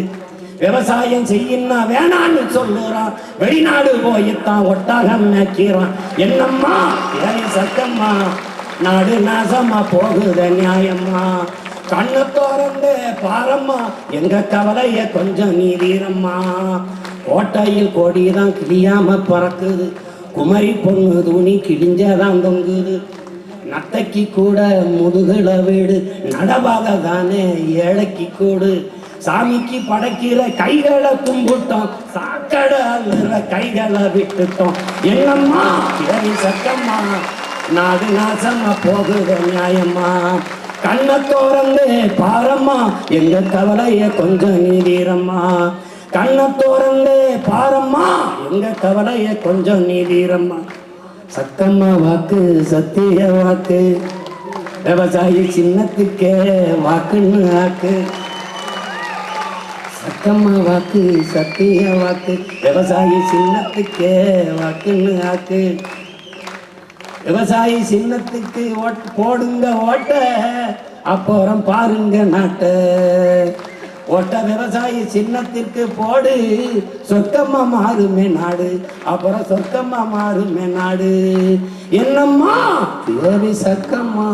விவசாயம் செய்யினா வேணான்னு சொல்லுறான், வெளிநாடு போய்த்தான் ஒட்டகம் மேய்க்கிறான். என்னம்மா ஏறி சத்தம்மா, நாடு நாசமா போகுத நியாயம்மா. கண்ணை திறந்து பாரம்மா, எங்க கவலைய கொஞ்சம் நீரம்மா. கோட்டையில் கொடிதான் கிளியாம பறக்குது, குமரி பொண்ணு துணி கிழிஞ்சதான் தொங்குது. நத்தைக்கு கூட முதுகுல வீடு, நடவாத தானே ஏழைக்கு கூடு. சாமிக்கு படைக்கிற கைகளை கும்பிட்டோம், சாக்கடை அள்ளுற கைகளை விட்டுட்டோம். என்னம்மா ஏறி சத்தம்மா, நாடு நாசமா போகுத நியாயம்மா. கண்ணை திறந்து பாரம்மா, எங்க கவலைய கொஞ்சம் நீரம்மா. கண்ணை திறந்து பாரம்மா, எங்க கவலைய கொஞ்சம் நீரம்மா. சக்கம்மா வாக்கு சத்திய வாக்கு, விவசாயி சின்னத்துக்கே வாக்குன்னு ஆக்கு. சக்கம்மா வாக்கு சத்திய வாக்கு, விவசாயி சின்னத்துக்கே வாக்குன்னு ஆக்கு. விவசாயி சின்னத்துக்கு போடுங்க ஓட்ட, அப்புறம் பாருங்க நாட்ட. ஓட்ட விவசாயி சின்னத்திற்கு போடு, சொர்க்கமா மாறுமே நாடு, அப்புறம் சொர்க்கமா மாறுமே நாடு. என்னம்மா தேவி சக்கம்மா.